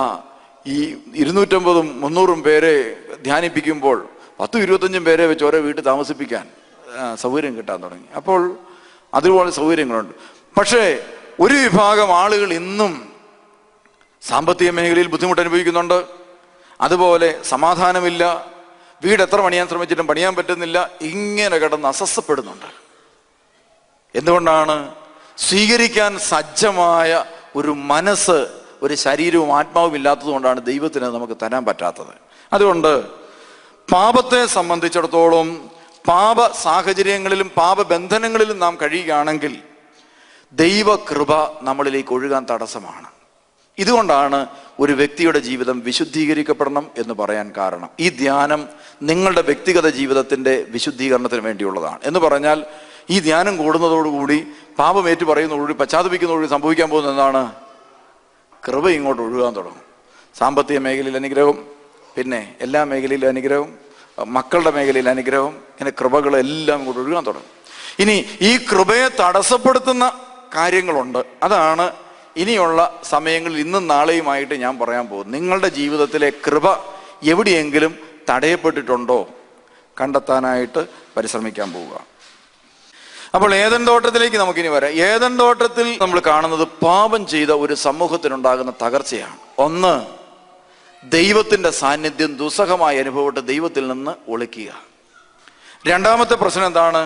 ഈ 250-300 പേരെ ധ്യാനിപ്പിക്കുമ്പോൾ 10-25 പേരെ വെച്ച് ഓരോ വീട്ടിൽ താമസിപ്പിക്കാൻ സൗകര്യം കിട്ടാൻ തുടങ്ങി. അപ്പോൾ അതുപോലെ സൗകര്യങ്ങളുണ്ട്. പക്ഷേ ഒരു വിഭാഗം ആളുകൾ ഇന്നും സാമ്പത്തിക മേഖലയിൽ ബുദ്ധിമുട്ട് അനുഭവിക്കുന്നുണ്ട്. അതുപോലെ സമാധാനമില്ല, വീട് എത്ര പണിയാൻ ശ്രമിച്ചിട്ടും പണിയാൻ പറ്റുന്നില്ല, ഇങ്ങനെ കിടന്ന് അസ്വസ്ഥപ്പെടുന്നുണ്ട്. എന്തുകൊണ്ടാണ്? സ്വീകരിക്കാൻ സജ്ജമായ ഒരു മനസ്സ്, ഒരു ശരീരവും ആത്മാവും ഇല്ലാത്തത് കൊണ്ടാണ് ദൈവത്തിന് നമുക്ക് തരാൻ പറ്റാത്തത്. അതുകൊണ്ട് പാപത്തെ സംബന്ധിച്ചിടത്തോളം പാപ സാഹചര്യങ്ങളിലും പാപബന്ധനങ്ങളിലും നാം കഴിയുകയാണെങ്കിൽ ദൈവകൃപ നമ്മളിലേക്ക് ഒഴുകാൻ തടസ്സമാണ്. ഇതുകൊണ്ടാണ് ഒരു വ്യക്തിയുടെ ജീവിതം വിശുദ്ധീകരിക്കപ്പെടണം എന്ന് പറയാൻ കാരണം. ഈ ധ്യാനം നിങ്ങളുടെ വ്യക്തിഗത ജീവിതത്തിന്റെ വിശുദ്ധീകരണത്തിന് വേണ്ടിയുള്ളതാണ്. എന്ന് പറഞ്ഞാൽ ഈ ധ്യാനം കൂടുന്നതോടുകൂടി, പാപം ഏറ്റു പറയുന്നതോടുകൂടി, പശ്ചാത്തപിക്കുന്നതോടുകൂടി സംഭവിക്കാൻ പോകുന്നത് എന്താണ്? കൃപ ഇങ്ങോട്ട് ഒഴുകാൻ തുടങ്ങും. സാമ്പത്തിക മേഖലയിൽ അനുഗ്രഹം, പിന്നെ എല്ലാ മേഖലയിലും അനുഗ്രഹം, മക്കളുടെ മേഖലയിൽ അനുഗ്രഹം, ഇങ്ങനെ കൃപകളെല്ലാം ഇങ്ങോട്ട് ഒഴുകാൻ തുടങ്ങും. ഇനി ഈ കൃപയെ തടസ്സപ്പെടുത്തുന്ന കാര്യങ്ങളുണ്ട്. അതാണ് ഇനിയുള്ള സമയങ്ങളിൽ ഇന്നും നാളെയുമായിട്ട് ഞാൻ പറയാൻ പോകും. നിങ്ങളുടെ ജീവിതത്തിലെ കൃപ എവിടെയെങ്കിലും തടയപ്പെട്ടിട്ടുണ്ടോ കണ്ടെത്താനായിട്ട് പരിശ്രമിക്കാൻ പോവുക. അപ്പോൾ ഏദൻ തോട്ടത്തിലേക്ക് നമുക്കിനി വരാം. ഏദൻ തോട്ടത്തിൽ നമ്മൾ കാണുന്നത് പാപം ചെയ്ത ഒരു സമൂഹത്തിനുണ്ടാകുന്ന തകർച്ചയാണ്. ഒന്ന്, ദൈവത്തിന്റെ സാന്നിധ്യം ദുസ്സഹമായി അനുഭവപ്പെട്ട് ദൈവത്തിൽ നിന്ന് ഒളിക്കുക. രണ്ടാമത്തെ പ്രശ്നം എന്താണ്?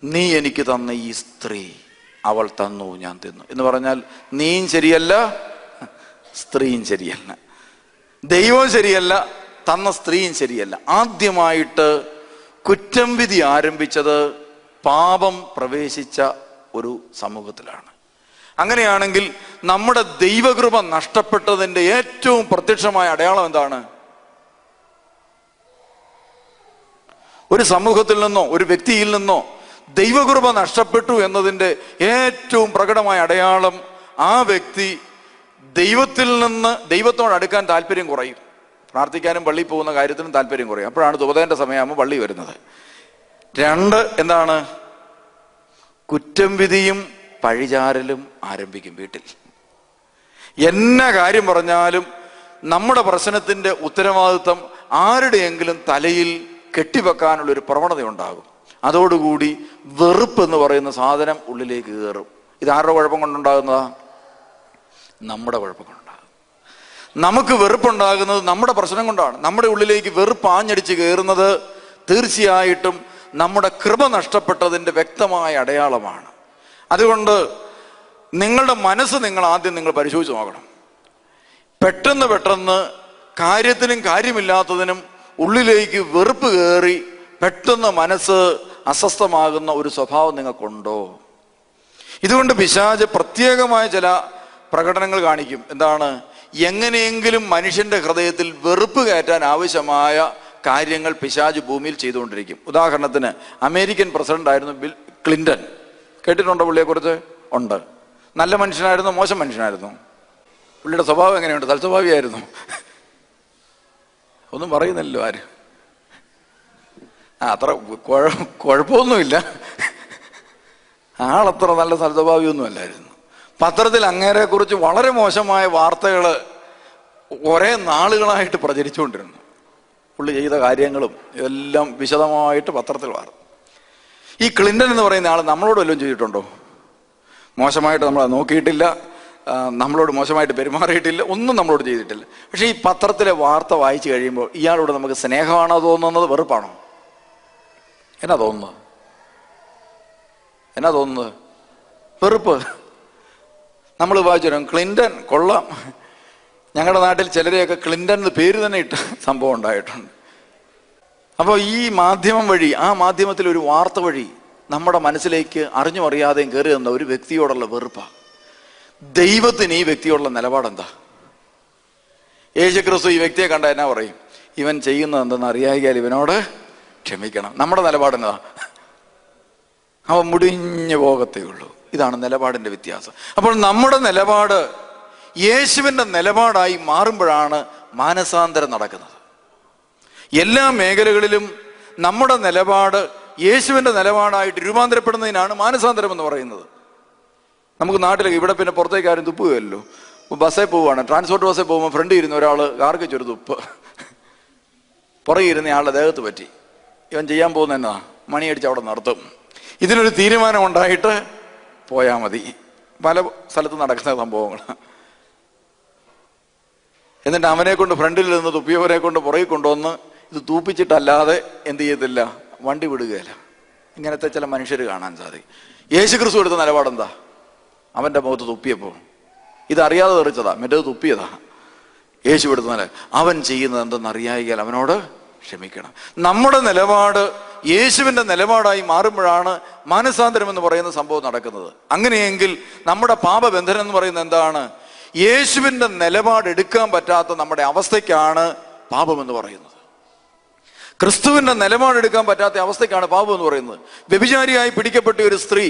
നീ എനിക്ക് തന്ന ഈ സ്ത്രീ, അവൾ തന്നു, ഞാൻ തിന്നു എന്ന് പറഞ്ഞാൽ നീയും ശരിയല്ല, സ്ത്രീയും ശരിയല്ല, ദൈവവും ശരിയല്ല, തന്ന സ്ത്രീയും ശരിയല്ല. ആദ്യമായിട്ട് കുറ്റം വിധി ആരംഭിച്ചത് പാപം പ്രവേശിച്ച ഒരു സമൂഹത്തിലാണ്. അങ്ങനെയാണെങ്കിൽ നമ്മുടെ ദൈവകൃപ നഷ്ടപ്പെട്ടതിൻ്റെ ഏറ്റവും പ്രത്യക്ഷമായ അടയാളം എന്താണ്? ഒരു സമൂഹത്തിൽ നിന്നോ ഒരു വ്യക്തിയിൽ നിന്നോ ദൈവകൃപ നഷ്ടപ്പെട്ടു എന്നതിൻ്റെ ഏറ്റവും പ്രകടമായ അടയാളം ആ വ്യക്തി ദൈവത്തിൽ നിന്ന് ദൈവത്തോട് അടുക്കാൻ താല്പര്യം കുറയും. പ്രാർത്ഥിക്കാനും പള്ളിയിൽ പോകുന്ന കാര്യത്തിനും താല്പര്യം കുറയും. അപ്പോഴാണ് ഉപദേന്റെ സമയമാകുമ്പോൾ പള്ളി വരുന്നത്. രണ്ട്, എന്താണ്? കുറ്റം വിധിയും പഴിചാരലും ആരംഭിക്കും വീട്ടിൽ. എന്ന കാര്യം പറഞ്ഞാലും നമ്മുടെ പ്രശ്നത്തിന്റെ ഉത്തരവാദിത്വം ആരുടെയെങ്കിലും തലയിൽ കെട്ടിവെക്കാനുള്ള ഒരു പ്രവണത ഉണ്ടാകും. അതോടുകൂടി വെറുപ്പ് എന്ന് പറയുന്ന സാധനം ഉള്ളിലേക്ക് കയറും. ഇതാരുടെ കുഴപ്പം കൊണ്ടുണ്ടാകുന്നതാ? നമ്മുടെ കുഴപ്പം കൊണ്ടുണ്ടാകും. നമുക്ക് വെറുപ്പുണ്ടാകുന്നത് നമ്മുടെ പ്രശ്നം കൊണ്ടാണ്. നമ്മുടെ ഉള്ളിലേക്ക് വെറുപ്പ് ആഞ്ഞടിച്ച് കയറുന്നത് തീർച്ചയായിട്ടും നമ്മുടെ കൃപ നഷ്ടപ്പെട്ടതിൻ്റെ വ്യക്തമായ അടയാളമാണ്. അതുകൊണ്ട് നിങ്ങളുടെ മനസ്സ് നിങ്ങൾ പരിശോധിച്ച് നോക്കണം. പെട്ടെന്ന് കാര്യത്തിനും കാര്യമില്ലാത്തതിനും ഉള്ളിലേക്ക് വെറുപ്പ് കയറി പെട്ടെന്ന് മനസ്സ് അസ്വസ്ഥമാകുന്ന ഒരു സ്വഭാവം നിങ്ങൾക്കുണ്ടോ? ഇതുകൊണ്ട് പിശാച് പ്രത്യേകമായ ചില പ്രകടനങ്ങൾ കാണിക്കും. എന്താണ്? എങ്ങനെയെങ്കിലും മനുഷ്യന്റെ ഹൃദയത്തിൽ വെറുപ്പ് കയറ്റാൻ ആവശ്യമായ കാര്യങ്ങൾ പിശാച് ഭൂമിയിൽ ചെയ്തുകൊണ്ടിരിക്കും. ഉദാഹരണത്തിന് അമേരിക്കൻ പ്രസിഡന്റ് ആയിരുന്നു ബിൽ ക്ലിന്റൺ. കേട്ടിട്ടുണ്ടോ പുള്ളിയെക്കുറിച്ച്? ഉണ്ട്. നല്ല മനുഷ്യനായിരുന്നു, മോശം മനുഷ്യനായിരുന്നു? പുള്ളിയുടെ സ്വഭാവം എങ്ങനെയുണ്ട്? തൽസ്വഭാവിയായിരുന്നു. ഒന്നും പറയുന്നില്ലല്ലോ ആര്. അത്ര കുഴപ്പമൊന്നുമില്ല, ആളത്ര നല്ല സൽസ്വഭാവിയൊന്നും അല്ലായിരുന്നു. പത്രത്തിൽ അങ്ങേരെ കുറിച്ച് വളരെ മോശമായ വാർത്തകൾ കുറേ നാളുകളായിട്ട് പ്രചരിച്ചുകൊണ്ടിരുന്നു. പുള്ളി ചെയ്ത കാര്യങ്ങളും ഇതെല്ലാം വിശദമായിട്ട് പത്രത്തിൽ വാർത്ത. ഈ ക്ലിന്റൺ എന്ന് പറയുന്ന ആൾ നമ്മളോട് വല്ലതും ചെയ്തിട്ടുണ്ടോ? മോശമായിട്ട് നമ്മളെ നോക്കിയിട്ടില്ല, നമ്മളോട് മോശമായിട്ട് പെരുമാറിയിട്ടില്ല, ഒന്നും നമ്മളോട് ചെയ്തിട്ടില്ല. പക്ഷെ ഈ പത്രത്തിലെ വാർത്ത വായിച്ചു കഴിയുമ്പോൾ ഇയാളോട് നമുക്ക് സ്നേഹമാണോ തോന്നുന്നത്, വെറുപ്പാണോ? എന്നാ തോന്നുന്നത്? വെറുപ്പ്. നമ്മൾ വായിച്ചു ക്ലിന്റൺ കൊള്ളാം. ഞങ്ങളുടെ നാട്ടിൽ ചിലരെയൊക്കെ ക്ലിന്റൺ എന്ന് പേര് തന്നെ ഇട്ട സംഭവം ഉണ്ടായിട്ടുണ്ട്. അപ്പോൾ ഈ മാധ്യമം വഴി, ആ മാധ്യമത്തിൽ ഒരു വാർത്ത വഴി നമ്മുടെ മനസ്സിലേക്ക് അറിഞ്ഞും അറിയാതെയും കയറി തന്ന ഒരു വ്യക്തിയോടുള്ള വെറുപ്പാണ്. ദൈവത്തിന് ഈ വ്യക്തിയോടുള്ള നിലപാടെന്താ? യേശുക്രിസ്തു ഈ വ്യക്തിയെ കണ്ട എന്നാ പറയും? ഇവൻ ചെയ്യുന്നത് എന്തെന്ന് അറിയാകിയാൽ ഇവനോട് ക്ഷമിക്കണം. നമ്മുടെ നിലപാടെന്താ? അവൻ മുടിഞ്ഞു പോകത്തേ ഉള്ളൂ. ഇതാണ് നിലപാടിന്റെ വ്യത്യാസം. അപ്പോൾ നമ്മുടെ നിലപാട് യേശുവിൻ്റെ നിലപാടായി മാറുമ്പോഴാണ് മാനസാന്തരം നടക്കുന്നത്. എല്ലാ മേഖലകളിലും നമ്മുടെ നിലപാട് യേശുവിൻ്റെ നിലപാടായിട്ട് രൂപാന്തരപ്പെടുന്നതിനാണ് മാനസാന്തരം എന്ന് പറയുന്നത്. നമുക്ക് നാട്ടിലേക്ക് ഇവിടെ പിന്നെ പുറത്തേക്ക് ആരും തുപ്പുകയല്ലോ. ബസ്സിൽ പോവുകയാണ്, ട്രാൻസ്പോർട്ട് ബസ്സിൽ പോകുമ്പോൾ ഫ്രണ്ട് ഇരുന്ന ഒരാൾ കാർക്കിച്ചൊരു തുപ്പ് പുറകെ ഇരുന്ന ആളുടെ ദേഹത്ത് പറ്റി. ഇവൻ ചെയ്യാൻ പോകുന്ന എന്നാ മണിയടിച്ച് അവിടെ നിർത്തും. ഇതിനൊരു തീരുമാനം ഉണ്ടായിട്ട് പോയാൽ മതി. പല സ്ഥലത്ത് നടക്കുന്ന സംഭവങ്ങൾ. എന്നിട്ട് അവനെ കൊണ്ട് ഫ്രണ്ടിൽ നിന്ന് തുപ്പിയവരെ കൊണ്ട് പുറകെ കൊണ്ടുവന്ന് ഇത് തൂപ്പിച്ചിട്ടല്ലാതെ എന്ത് ചെയ്യത്തില്ല, വണ്ടി വിടുകയില്ല. ഇങ്ങനത്തെ ചില മനുഷ്യർ കാണാൻ സാധിക്കും. യേശുക്രിസ്തു എടുത്ത നിലപാടെന്താ? അവൻ്റെ മുഖത്ത് തുപ്പിയപ്പോൾ ഇതറിയാതെ തെറിച്ചതാ, മറ്റേത് തുപ്പിയതാ. യേശു എടുത്ത അവൻ ചെയ്യുന്നത് എന്തെന്നറിയായിയാൽ അവനോട് ക്ഷമിക്കണം. നമ്മുടെ നിലപാട് യേശുവിൻ്റെ നിലപാടായി മാറുമ്പോഴാണ് മാനസാന്തരം എന്ന് പറയുന്ന സംഭവം നടക്കുന്നത്. അങ്ങനെയെങ്കിൽ നമ്മുടെ പാപബന്ധനം എന്ന് പറയുന്നത് എന്താണ്? യേശുവിൻ്റെ നിലപാടെടുക്കാൻ പറ്റാത്ത നമ്മുടെ അവസ്ഥയ്ക്കാണ് പാപമെന്ന് പറയുന്നത്. ക്രിസ്തുവിൻ്റെ നിലപാടെടുക്കാൻ പറ്റാത്ത അവസ്ഥയ്ക്കാണ് പാപം എന്ന് പറയുന്നത്. വ്യഭിചാരിയായി പിടിക്കപ്പെട്ട ഒരു സ്ത്രീ,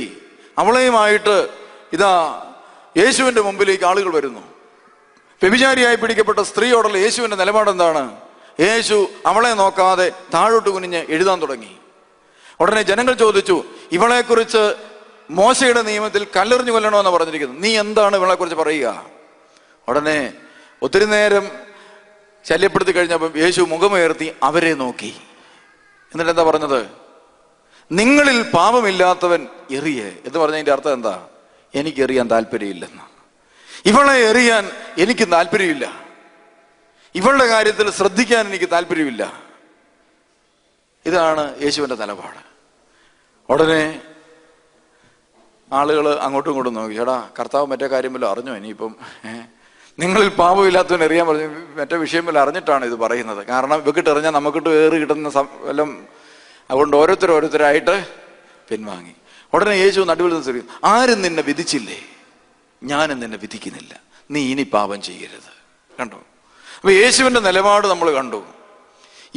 അവളെയുമായിട്ട് ഇതാ യേശുവിൻ്റെ മുമ്പിലേക്ക് ആളുകൾ വരുന്നു. വ്യഭിചാരിയായി പിടിക്കപ്പെട്ട സ്ത്രീയോടുള്ള യേശുവിൻ്റെ നിലപാട് എന്താണ്? യേശു അവളെ നോക്കാതെ താഴോട്ട് കുനിഞ്ഞ് എഴുതാൻ തുടങ്ങി. ഉടനെ ജനങ്ങൾ ചോദിച്ചു, ഇവളെക്കുറിച്ച് മോശയുടെ നിയമത്തിൽ കല്ലെറിഞ്ഞു കൊല്ലണമെന്ന് പറഞ്ഞിരിക്കുന്നു, നീ എന്താണ് ഇവളെക്കുറിച്ച് പറയുക? ഉടനെ ഒത്തിരി നേരം ശല്യപ്പെടുത്തി കഴിഞ്ഞപ്പം യേശു മുഖമുയർത്തി അവരെ നോക്കി. എന്നിട്ട് എന്താ പറഞ്ഞത്? നിങ്ങളിൽ പാപമില്ലാത്തവൻ എറിയേ എന്ന് പറഞ്ഞതിൻ്റെ അർത്ഥം എന്താ? എനിക്ക് എറിയാൻ താല്പര്യമില്ലെന്ന്. ഇവളെ എറിയാൻ എനിക്ക് താല്പര്യമില്ല, ഇവളുടെ കാര്യത്തിൽ ശ്രദ്ധിക്കാൻ എനിക്ക് താല്പര്യമില്ല. ഇതാണ് യേശുവിൻ്റെ നിലപാട്. ഉടനെ ആളുകൾ അങ്ങോട്ടും ഇങ്ങോട്ടും നോക്കി, ചേടാ കർത്താവ് മറ്റേ കാര്യം വല്ലതും അറിഞ്ഞോ? ഇനിയിപ്പം നിങ്ങളിൽ പാപമില്ലാത്തവൻ എറിയാൻ പറഞ്ഞു. മറ്റേ വിഷയം വല്ല അറിഞ്ഞിട്ടാണ് ഇത് പറയുന്നത്. കാരണം ഇവക്കിട്ട് എറിഞ്ഞാൽ നമുക്കിട്ട് ഏറി കിട്ടുന്ന എല്ലാം. അതുകൊണ്ട് ഓരോരുത്തരായിട്ട് പിൻവാങ്ങി. ഉടനെ യേശു നടുവിൽ നിന്ന്, ആരും നിന്നെ വിധിച്ചില്ലേ? ഞാനും നിന്നെ വിധിക്കുന്നില്ല, നീ ഇനി പാപം ചെയ്യരുത്. കണ്ടോ? അപ്പൊ യേശുവിൻ്റെ നിലപാട് നമ്മൾ കണ്ടു.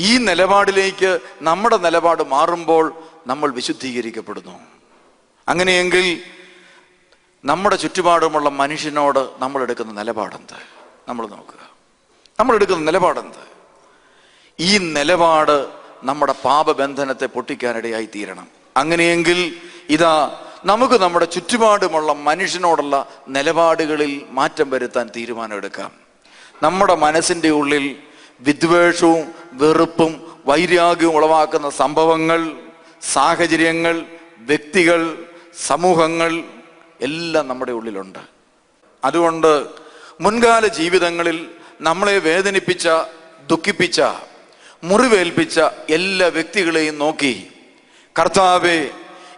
ഈ നിലപാടിലേക്ക് നമ്മുടെ നിലപാട് മാറുമ്പോൾ നമ്മൾ വിശുദ്ധീകരിക്കപ്പെടുന്നു. അങ്ങനെയെങ്കിൽ നമ്മുടെ ചുറ്റുപാടുമുള്ള മനുഷ്യനോട് നമ്മൾ എടുക്കുന്ന നിലപാടെന്ത്? നമ്മൾ നോക്കുക, നമ്മൾ എടുക്കുന്ന നിലപാടെന്ത്? ഈ നിലപാട് നമ്മുടെ പാപബന്ധനത്തെ പൊട്ടിക്കാനിടയായി തീരണം. അങ്ങനെയെങ്കിൽ ഇതാ നമുക്ക് നമ്മുടെ ചുറ്റുപാടുമുള്ള മനുഷ്യനോടുള്ള നിലപാടുകളിൽ മാറ്റം വരുത്താൻ തീരുമാനമെടുക്കാം. നമ്മുടെ മനസ്സിൻ്റെ ഉള്ളിൽ വിദ്വേഷവും വെറുപ്പും വൈരാഗ്യവും ഉളവാക്കുന്ന സംഭവങ്ങൾ, സാഹചര്യങ്ങൾ, വ്യക്തികൾ, സമൂഹങ്ങൾ എല്ലാം നമ്മുടെ ഉള്ളിലുണ്ട്. അതുകൊണ്ട് മുൻകാല ജീവിതങ്ങളിൽ നമ്മളെ വേദനിപ്പിച്ച, ദുഃഖിപ്പിച്ച, മുറിവേൽപ്പിച്ച എല്ലാ വ്യക്തികളെയും നോക്കി കർത്താവേ,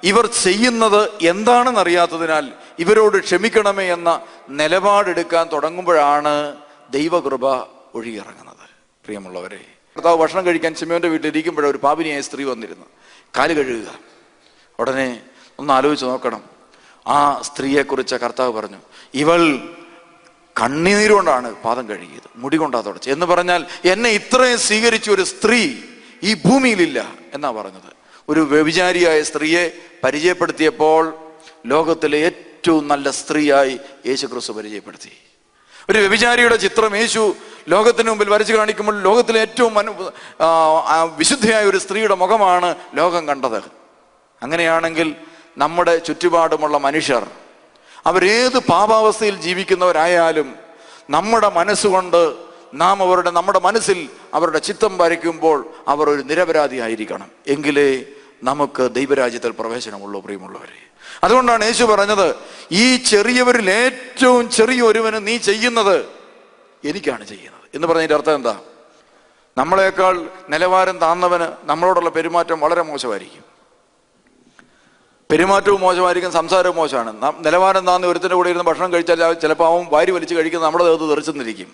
ഇവർ ചെയ്യുന്നത് എന്താണെന്നറിയാത്തതിനാൽ ഇവരോട് ക്ഷമിക്കണമേ എന്ന നിലപാടെടുക്കാൻ തുടങ്ങുമ്പോഴാണ് ദൈവകൃപ ഒഴുകിയിറങ്ങുന്നത്. പ്രിയമുള്ളവരെ, കർത്താവ് ഭക്ഷണം കഴിക്കാൻ ശിമയോന്റെ വീട്ടിലിരിക്കുമ്പോഴേ ഒരു പാപിനിയായ സ്ത്രീ വന്നിരുന്നു. കാല് കഴുകുക. ഉടനെ ഒന്ന് ആലോചിച്ച് നോക്കണം. ആ സ്ത്രീയെക്കുറിച്ച് കർത്താവ് പറഞ്ഞു, ഇവൾ കണ്ണീരുകൊണ്ടാണ് പാദം കഴുകിയത്, മുടി കൊണ്ടാ തുടച്ച് എന്ന് പറഞ്ഞാൽ എന്നെ ഇത്രയും സ്വീകരിച്ച ഒരു സ്ത്രീ ഈ ഭൂമിയിലില്ല എന്നാ പറഞ്ഞത്. ഒരു വ്യഭിചാരിയായ സ്ത്രീയെ പരിചയപ്പെടുത്തിയപ്പോൾ ലോകത്തിലെ ഏറ്റവും നല്ല സ്ത്രീയായി യേശു ക്രിസ്തു പരിചയപ്പെടുത്തി. ഒരു വ്യഭിചാരിയുടെ ചിത്രം യേശു ലോകത്തിന് മുമ്പിൽ വരച്ചു കാണിക്കുമ്പോൾ ലോകത്തിലെ ഏറ്റവും വിശുദ്ധയായ ഒരു സ്ത്രീയുടെ മുഖമാണ് ലോകം കണ്ടത്. അങ്ങനെയാണെങ്കിൽ നമ്മുടെ ചുറ്റുപാടുമുള്ള മനുഷ്യർ, അവരേത് പാപാവസ്ഥയിൽ ജീവിക്കുന്നവരായാലും നമ്മുടെ മനസ്സുകൊണ്ട് നാം നമ്മുടെ മനസ്സിൽ അവരുടെ ചിത്തം വരയ്ക്കുമ്പോൾ അവർ ഒരു നിരപരാധിയായിരിക്കണം. എങ്കിലേ നമുക്ക് ദൈവരാജ്യത്തിൽ പ്രവേശനമുള്ളൂ. പ്രിയമുള്ളവരെ, അതുകൊണ്ടാണ് യേശു പറഞ്ഞത്, ഈ ചെറിയവരിൽ ഏറ്റവും ചെറിയ ഒരുവന് നീ ചെയ്യുന്നത് എനിക്കാണ് ചെയ്യുന്നത് എന്ന് പറഞ്ഞതിന്റെ അർത്ഥം എന്താ? നമ്മളെക്കാൾ നിലവാരം താന്നവന് നമ്മളോടുള്ള പെരുമാറ്റം വളരെ മോശമായിരിക്കും. പെരുമാറ്റവും മോശമായിരിക്കും, സംസാരവും മോശമാണ്. നിലവാരം താന്ന് ഒരുത്തിൻ്റെ കൂടെ ഇരുന്ന് ഭക്ഷണം കഴിച്ചാൽ ചിലപ്പോൾ അവൻ വാരി വലിച്ച് കഴിക്കുന്നത് നമ്മുടെ ദേഹത്ത് തെറിച്ചെന്നിരിക്കും.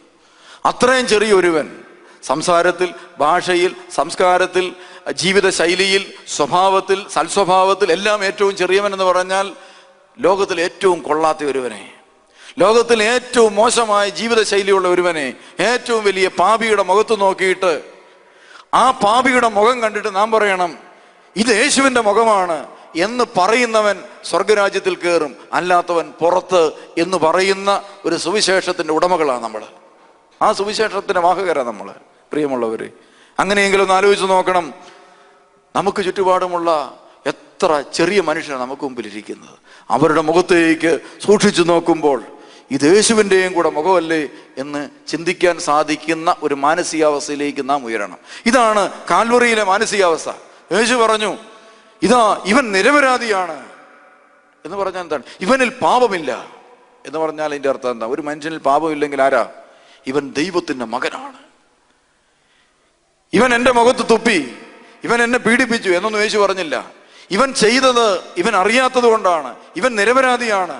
അത്രയും ചെറിയ ഒരുവൻ സംസാരത്തിൽ, ഭാഷയിൽ, സംസ്കാരത്തിൽ, ജീവിത ശൈലിയിൽ, സ്വഭാവത്തിൽ, സൽസ്വഭാവത്തിൽ എല്ലാം ഏറ്റവും ചെറിയവൻ എന്ന് പറഞ്ഞാൽ ലോകത്തിൽ ഏറ്റവും കൊള്ളാത്ത ഒരുവനെ, ലോകത്തിൽ ഏറ്റവും മോശമായ ജീവിത ശൈലിയുള്ള ഒരുവനെ, ഏറ്റവും വലിയ പാപിയുടെ മുഖത്ത് നോക്കിയിട്ട് ആ പാപിയുടെ മുഖം കണ്ടിട്ട് നാം പറയണം ഇത് യേശുവിൻ്റെ മുഖമാണ് എന്ന് പറയുന്നവൻ സ്വർഗരാജ്യത്തിൽ കയറും, അല്ലാത്തവൻ പുറത്ത് എന്ന് പറയുന്ന ഒരു സുവിശേഷത്തിന്റെ ഉടമകളാണ് നമ്മൾ. ആ സുവിശേഷത്തിന്റെ വാഹകരാണ് നമ്മൾ. പ്രിയമുള്ളവര്, അങ്ങനെയെങ്കിലും ഒന്ന് ആലോചിച്ച് നോക്കണം. നമുക്ക് ചുറ്റുപാടുമുള്ള എത്ര ചെറിയ മനുഷ്യരാണ് നമുക്ക് മുമ്പിലിരിക്കുന്നത്. അവരുടെ മുഖത്തേക്ക് സൂക്ഷിച്ചു നോക്കുമ്പോൾ ഇത് യേശുവിൻ്റെയും കൂടെ മുഖമല്ലേ എന്ന് ചിന്തിക്കാൻ സാധിക്കുന്ന ഒരു മാനസികാവസ്ഥയിലേക്ക് നാം ഉയരണം. ഇതാണ് കാൽവറിയിലെ മാനസികാവസ്ഥ. യേശു പറഞ്ഞു, ഇതാ ഇവൻ നിരപരാധിയാണ് എന്ന് പറഞ്ഞാൽ എന്താണ്? ഇവനിൽ പാപമില്ല എന്ന് പറഞ്ഞാൽ അതിൻ്റെ അർത്ഥം എന്താ? ഒരു മനുഷ്യനിൽ പാപമില്ലെങ്കിൽ ആരാ? ഇവൻ ദൈവത്തിന്റെ മകനാണ്. ഇവൻ എൻ്റെ മുഖത്ത് തുപ്പി, ഇവൻ എന്നെ പീഡിപ്പിച്ചു എന്നൊന്നും യേശു പറഞ്ഞില്ല. ഇവൻ ചെയ്തത് ഇവൻ അറിയാത്തത് കൊണ്ടാണ്, ഇവൻ നിരപരാധിയാണ്,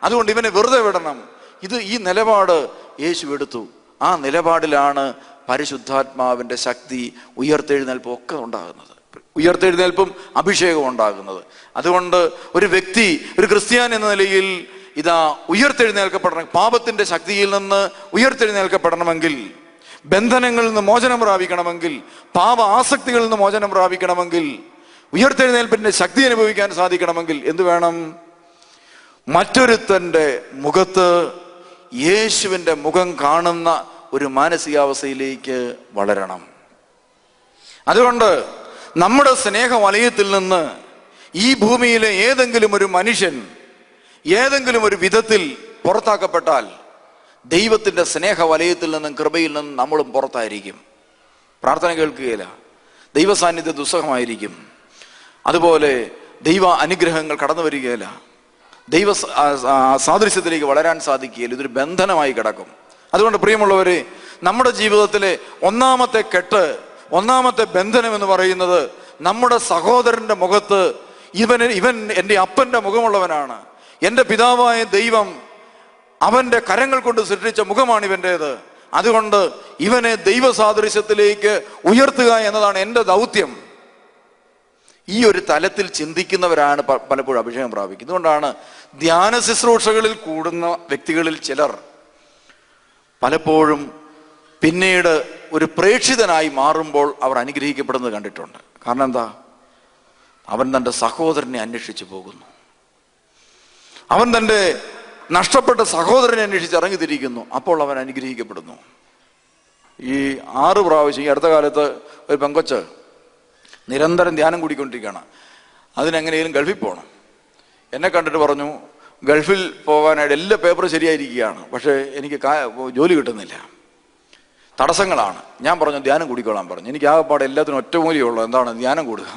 അതുകൊണ്ട് ഇവനെ വെറുതെ വിടണം. ഈ നിലപാട് യേശു എടുത്തു. ആ നിലപാടിലാണ് പരിശുദ്ധാത്മാവിന്റെ ശക്തി, ഉയർത്തെഴുന്നേൽപ്പും ഒക്കെ ഉണ്ടാകുന്നത്. ഉയർത്തെഴുന്നേൽപ്പും അഭിഷേകവും ഉണ്ടാകുന്നത്. അതുകൊണ്ട് ഒരു വ്യക്തി, ഒരു ക്രിസ്ത്യാൻ എന്ന നിലയിൽ ഉയർത്തെഴുന്നേൽക്കപ്പെടണം. പാപത്തിന്റെ ശക്തിയിൽ നിന്ന് ഉയർത്തെഴുന്നേൽക്കപ്പെടണമെങ്കിൽ, ബന്ധനങ്ങളിൽ നിന്ന് മോചനം പ്രാപിക്കണമെങ്കിൽ, പാപ ആസക്തികളിൽ നിന്ന് മോചനം പ്രാപിക്കണമെങ്കിൽ, ഉയർത്തെഴുന്നേൽപ്പിന്റെ ശക്തി അനുഭവിക്കാൻ സാധിക്കണമെങ്കിൽ എന്ത് വേണം? മറ്റൊരുത്തന്റെ മുഖത്ത് യേശുവിന്റെ മുഖം കാണുന്ന ഒരു മാനസികാവസ്ഥയിലേക്ക് വളരണം. അതുകൊണ്ട് നമ്മുടെ സ്നേഹവലയത്തിൽ നിന്ന് ഈ ഭൂമിയിലെ ഏതെങ്കിലും ഒരു മനുഷ്യൻ ഏതെങ്കിലും ഒരു വിധത്തിൽ പുറത്താക്കപ്പെട്ടാൽ ദൈവത്തിന്റെ സ്നേഹവലയത്തിൽ നിന്നും കൃപയിൽ നിന്നും നമ്മളും പുറത്തായിരിക്കും. പ്രാർത്ഥന കേൾക്കുകയില്ല, ദൈവ സാന്നിധ്യം ദുസ്സഹമായിരിക്കും. അതുപോലെ ദൈവ അനുഗ്രഹങ്ങൾ കടന്നു വരികയില്ല, ദൈവ സാദൃശ്യത്തിലേക്ക് വളരാൻ സാധിക്കുകയില്ല. ഇതൊരു ബന്ധനമായി കിടക്കും. അതുകൊണ്ട് പ്രിയമുള്ളവരെ, നമ്മുടെ ജീവിതത്തിലെ ഒന്നാമത്തെ കെട്ട്, ഒന്നാമത്തെ ബന്ധനം എന്ന് പറയുന്നത് നമ്മുടെ സഹോദരന്റെ മുഖത്ത് ഇവൻ എൻ്റെ അപ്പന്റെ മുഖമുള്ളവനാണ്, എൻ്റെ പിതാവായ ദൈവം അവന്റെ കരങ്ങൾ കൊണ്ട് സൃഷ്ടിച്ച മുഖമാണ് ഇവൻ്റേത്, അതുകൊണ്ട് ഇവനെ ദൈവ സാദൃശ്യത്തിലേക്ക് ഉയർത്തുക എന്നതാണ് എൻ്റെ ദൗത്യം. ഈ ഒരു തലത്തിൽ ചിന്തിക്കുന്നവരാണ് പലപ്പോഴും അഭിഷേകം പ്രാപിക്കുന്നത്. അതുകൊണ്ടാണ് ധ്യാന ശുശ്രൂഷകളിൽ കൂടുന്ന വ്യക്തികളിൽ ചിലർ പലപ്പോഴും പിന്നീട് ഒരു പ്രേക്ഷിതനായി മാറുമ്പോൾ അവർ അനുഗ്രഹിക്കപ്പെടുന്നത് കണ്ടിട്ടുണ്ട്. കാരണം എന്താ? അവൻ തൻ്റെ സഹോദരനെ അന്വേഷിച്ചു പോകുന്നു, അവൻ തൻ്റെ നഷ്ടപ്പെട്ട സഹോദരനെ അന്വേഷിച്ച് ഇറങ്ങിത്തിരിക്കുന്നു, അപ്പോൾ അവൻ അനുഗ്രഹിക്കപ്പെടുന്നു. ഈ 6 പ്രാവശ്യം ഈ അടുത്ത കാലത്ത് ഒരു പെങ്കൊച്ച് നിരന്തരം ധ്യാനം കൂടിക്കൊണ്ടിരിക്കുകയാണ്. അതിനെങ്ങനെയും ഗൾഫിൽ പോകണം. എന്നെ കണ്ടിട്ട് പറഞ്ഞു, ഗൾഫിൽ പോകാനായിട്ട് എല്ലാ പേപ്പറും ശരിയായിരിക്കുകയാണ്, പക്ഷേ എനിക്ക് ജോലി കിട്ടുന്നില്ല, തടസ്സങ്ങളാണ്. ഞാൻ പറഞ്ഞു ധ്യാനം കൂടിക്കോളാൻ പറഞ്ഞു. എനിക്ക് ആകെപ്പാടെ എല്ലാത്തിനും ഒറ്റമൂലിയുള്ളൂ, എന്താണ് ധ്യാനം കൂടുക.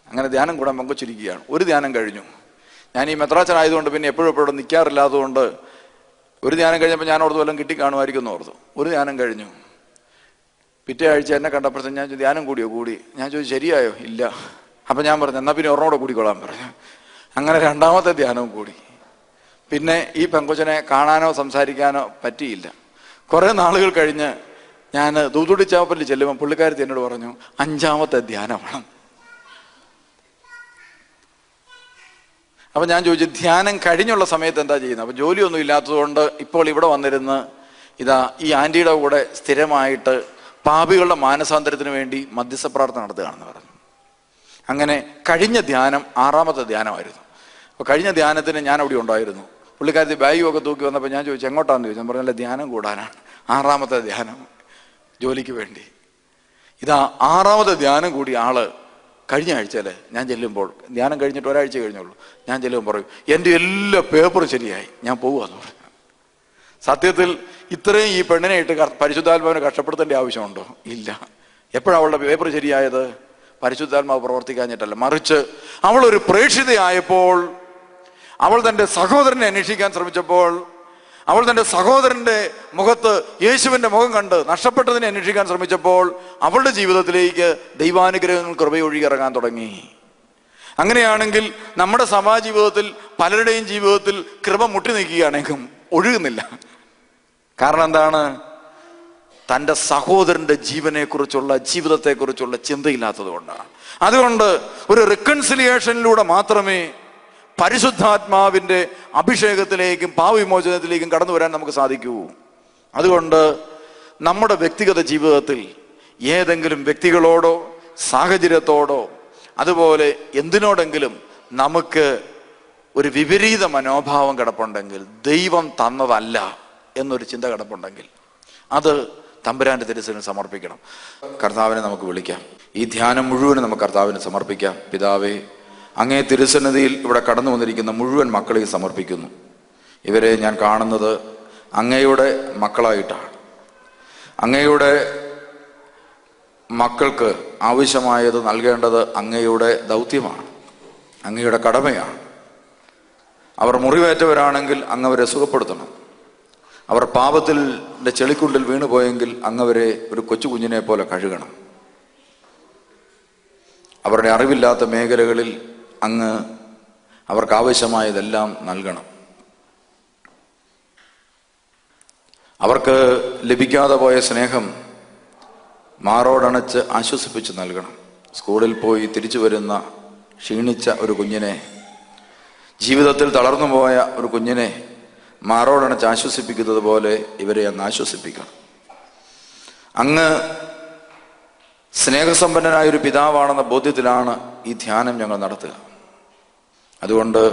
അങ്ങനെ ധ്യാനം കൂടാൻ പെങ്കൊച്ചിരിക്കുകയാണ്. ഒരു ധ്യാനം കഴിഞ്ഞു. ഞാൻ ഈ മെത്രാച്ചനായതുകൊണ്ട് പിന്നെ എപ്പോഴും നിൽക്കാറില്ലാത്തതുകൊണ്ട് ഒരു ധ്യാനം കഴിഞ്ഞപ്പോൾ ഞാൻ ഓർത്ത് വല്ലതും കിട്ടിക്കാണുമായിരിക്കും എന്ന് ഓർത്തു. ഒരു ധ്യാനം കഴിഞ്ഞു. പിറ്റേ ആഴ്ച എന്നെ കണ്ടപ്പോഴത്തേക്കും ഞാൻ ധ്യാനം കൂടി. ഞാൻ ചോദിച്ചു ശരിയായോ? ഇല്ല. അപ്പം ഞാൻ പറഞ്ഞു എന്നാൽ പിന്നെ ഒരെണ്ണോടെ കൂടിക്കൊള്ളാൻ പറഞ്ഞു. അങ്ങനെ രണ്ടാമത്തെ ധ്യാനവും കൂടി. പിന്നെ ഈ പെങ്കൊച്ചനെ കാണാനോ സംസാരിക്കാനോ പറ്റിയില്ല. കുറേ നാളുകൾ കഴിഞ്ഞ് ഞാൻ തൂത്തുടി ചാപ്പലിൽ ചെല്ലുമ്പോൾ പുള്ളിക്കാരത്തി എന്നോട് പറഞ്ഞു 5ാമത്തെ ധ്യാനമാണ്. അപ്പം ഞാൻ ചോദിച്ചു ധ്യാനം കഴിഞ്ഞുള്ള സമയത്ത് എന്താ ചെയ്യുന്നത്? അപ്പം ജോലിയൊന്നും ഇല്ലാത്തതുകൊണ്ട് ഇപ്പോൾ ഇവിടെ വന്നിരുന്ന് ഈ ആൻറ്റിയുടെ കൂടെ സ്ഥിരമായിട്ട് പാപികളുടെ മാനസാന്തരത്തിന് വേണ്ടി മധ്യസ്ഥ പ്രാർത്ഥന നടത്തുകയാണെന്ന് പറഞ്ഞു. അങ്ങനെ കഴിഞ്ഞ ധ്യാനം 6ാമത്തെ ധ്യാനമായിരുന്നു. അപ്പോൾ കഴിഞ്ഞ ധ്യാനത്തിന് ഞാൻ അവിടെ ഉണ്ടായിരുന്നു. പുള്ളിക്കാരത്തി ബാഗുമൊക്കെ തൂക്കി വന്നപ്പോൾ ഞാൻ ചോദിച്ചു എങ്ങോട്ടാണെന്ന് ചോദിച്ചു. ഞാൻ പറഞ്ഞല്ല ധ്യാനം കൂടാനാണ്, 6ാമത്തെ ധ്യാനം ജോലിക്ക് വേണ്ടി. 6ാമത്തെ ധ്യാനം കൂടി ആള് കഴിഞ്ഞ ആഴ്ചയിൽ ഞാൻ ചെല്ലുമ്പോൾ, ധ്യാനം കഴിഞ്ഞിട്ട് ഒരാഴ്ച കഴിഞ്ഞുള്ളൂ, ഞാൻ ചെല്ലുമ്പോൾ പറയും എൻ്റെ എല്ലാ പേപ്പറും ശരിയായി, ഞാൻ പോകുകയെന്ന് പറഞ്ഞു. സത്യത്തിൽ ഇത്രയും ഈ പെണ്ണിനെ ഇട്ട് പരിശുദ്ധാത്മാവിനെ കഷ്ടപ്പെടുത്തേണ്ട ആവശ്യമുണ്ടോ? ഇല്ല. എപ്പോഴാണ് അവളുടെ പേപ്പർ ശരിയായത്? പരിശുദ്ധാത്മാവ് പ്രവർത്തിക്കാഞ്ഞിട്ടല്ല, മറിച്ച് അവളൊരു പ്രേക്ഷിതയായപ്പോൾ, അവൾ തൻ്റെ സഹോദരനെ അന്വേഷിക്കാൻ ശ്രമിച്ചപ്പോൾ, അവൾ തൻ്റെ സഹോദരൻ്റെ മുഖത്ത് യേശുവിൻ്റെ മുഖം കണ്ട് നഷ്ടപ്പെട്ടതിനെ അന്വേഷിക്കാൻ ശ്രമിച്ചപ്പോൾ അവളുടെ ജീവിതത്തിലേക്ക് ദൈവാനുഗ്രഹങ്ങൾ കൃപയൊഴുകി ഇറങ്ങാൻ തുടങ്ങി. അങ്ങനെയാണെങ്കിൽ നമ്മുടെ സമാജ ജീവിതത്തിൽ പലരുടെയും ജീവിതത്തിൽ കൃപ മുട്ടി നിൽക്കുകയാണെങ്കിലും ഒഴുകുന്നില്ല. കാരണം എന്താണ്? തൻ്റെ സഹോദരൻ്റെ ജീവനെക്കുറിച്ചുള്ള, ജീവിതത്തെക്കുറിച്ചുള്ള ചിന്തയില്ലാത്തത് കൊണ്ടാണ്. അതുകൊണ്ട് ഒരു റിക്കൺസിലിയേഷനിലൂടെ മാത്രമേ പരിശുദ്ധാത്മാവിൻ്റെ അഭിഷേകത്തിലേക്കും പാപവിമോചനത്തിലേക്കും കടന്നു വരാൻ നമുക്ക് സാധിക്കൂ. അതുകൊണ്ട് നമ്മുടെ വ്യക്തിഗത ജീവിതത്തിൽ ഏതെങ്കിലും വ്യക്തികളോടോ സാഹചര്യത്തോടോ അതുപോലെ എന്തിനോടെങ്കിലും നമുക്ക് ഒരു വിപരീത മനോഭാവം കിടപ്പുണ്ടെങ്കിൽ, ദൈവം തന്നതല്ല എന്നൊരു ചിന്ത കിടപ്പുണ്ടെങ്കിൽ, അത് തമ്പുരാന്റെ തിരുസന്നിധിയിൽ സമർപ്പിക്കണം. കർത്താവിനെ നമുക്ക് വിളിക്കാം. ഈ ധ്യാനം മുഴുവനും നമുക്ക് കർത്താവിന് സമർപ്പിക്കാം. പിതാവേ, അങ്ങേ തിരുസന്നിധിയിൽ ഇവിടെ കടന്നു വന്നിരിക്കുന്ന മുഴുവൻ മക്കളെയും സമർപ്പിക്കുന്നു. ഇവരെ ഞാൻ കാണുന്നത് അങ്ങയുടെ മക്കളായിട്ടാണ്. അങ്ങയുടെ മക്കൾക്ക് ആവശ്യമായത് നൽകേണ്ടത് അങ്ങയുടെ ദൗത്യമാണ്, അങ്ങയുടെ കടമയാണ്. അവർ മുറിവേറ്റവരാണെങ്കിൽ അങ്ങവരെ സുഖപ്പെടുത്തണം. അവർ പാപത്തിൻ്റെ ചെളിക്കുണ്ടിൽ വീണുപോയെങ്കിൽ അങ്ങവരെ ഒരു കൊച്ചു കുഞ്ഞിനെ പോലെ കഴുകണം. അവരുടെ അറിവില്ലാത്ത മേഖലകളിൽ അങ്ങ് അവർക്ക് ആവശ്യമായതെല്ലാം നൽകണം. അവർക്ക് ലഭിക്കാതെ പോയ സ്നേഹം മാറോടണച്ച് ആശ്വസിപ്പിച്ച് നൽകണം. സ്കൂളിൽ പോയി തിരിച്ചു വരുന്ന ക്ഷീണിച്ച ഒരു കുഞ്ഞിനെ, ജീവിതത്തിൽ തളർന്നു പോയ ഒരു കുഞ്ഞിനെ മാറോടണച്ച് ആശ്വസിപ്പിക്കുന്നത് പോലെ ഇവരെ അങ്ങ് ആശ്വസിപ്പിക്കണം. അങ്ങ് സ്നേഹസമ്പന്നനായൊരു പിതാവാണെന്ന ബോധ്യത്തിലാണ് ഈ ധ്യാനം ഞങ്ങൾ നടത്തുക. അതുകൊണ്ട്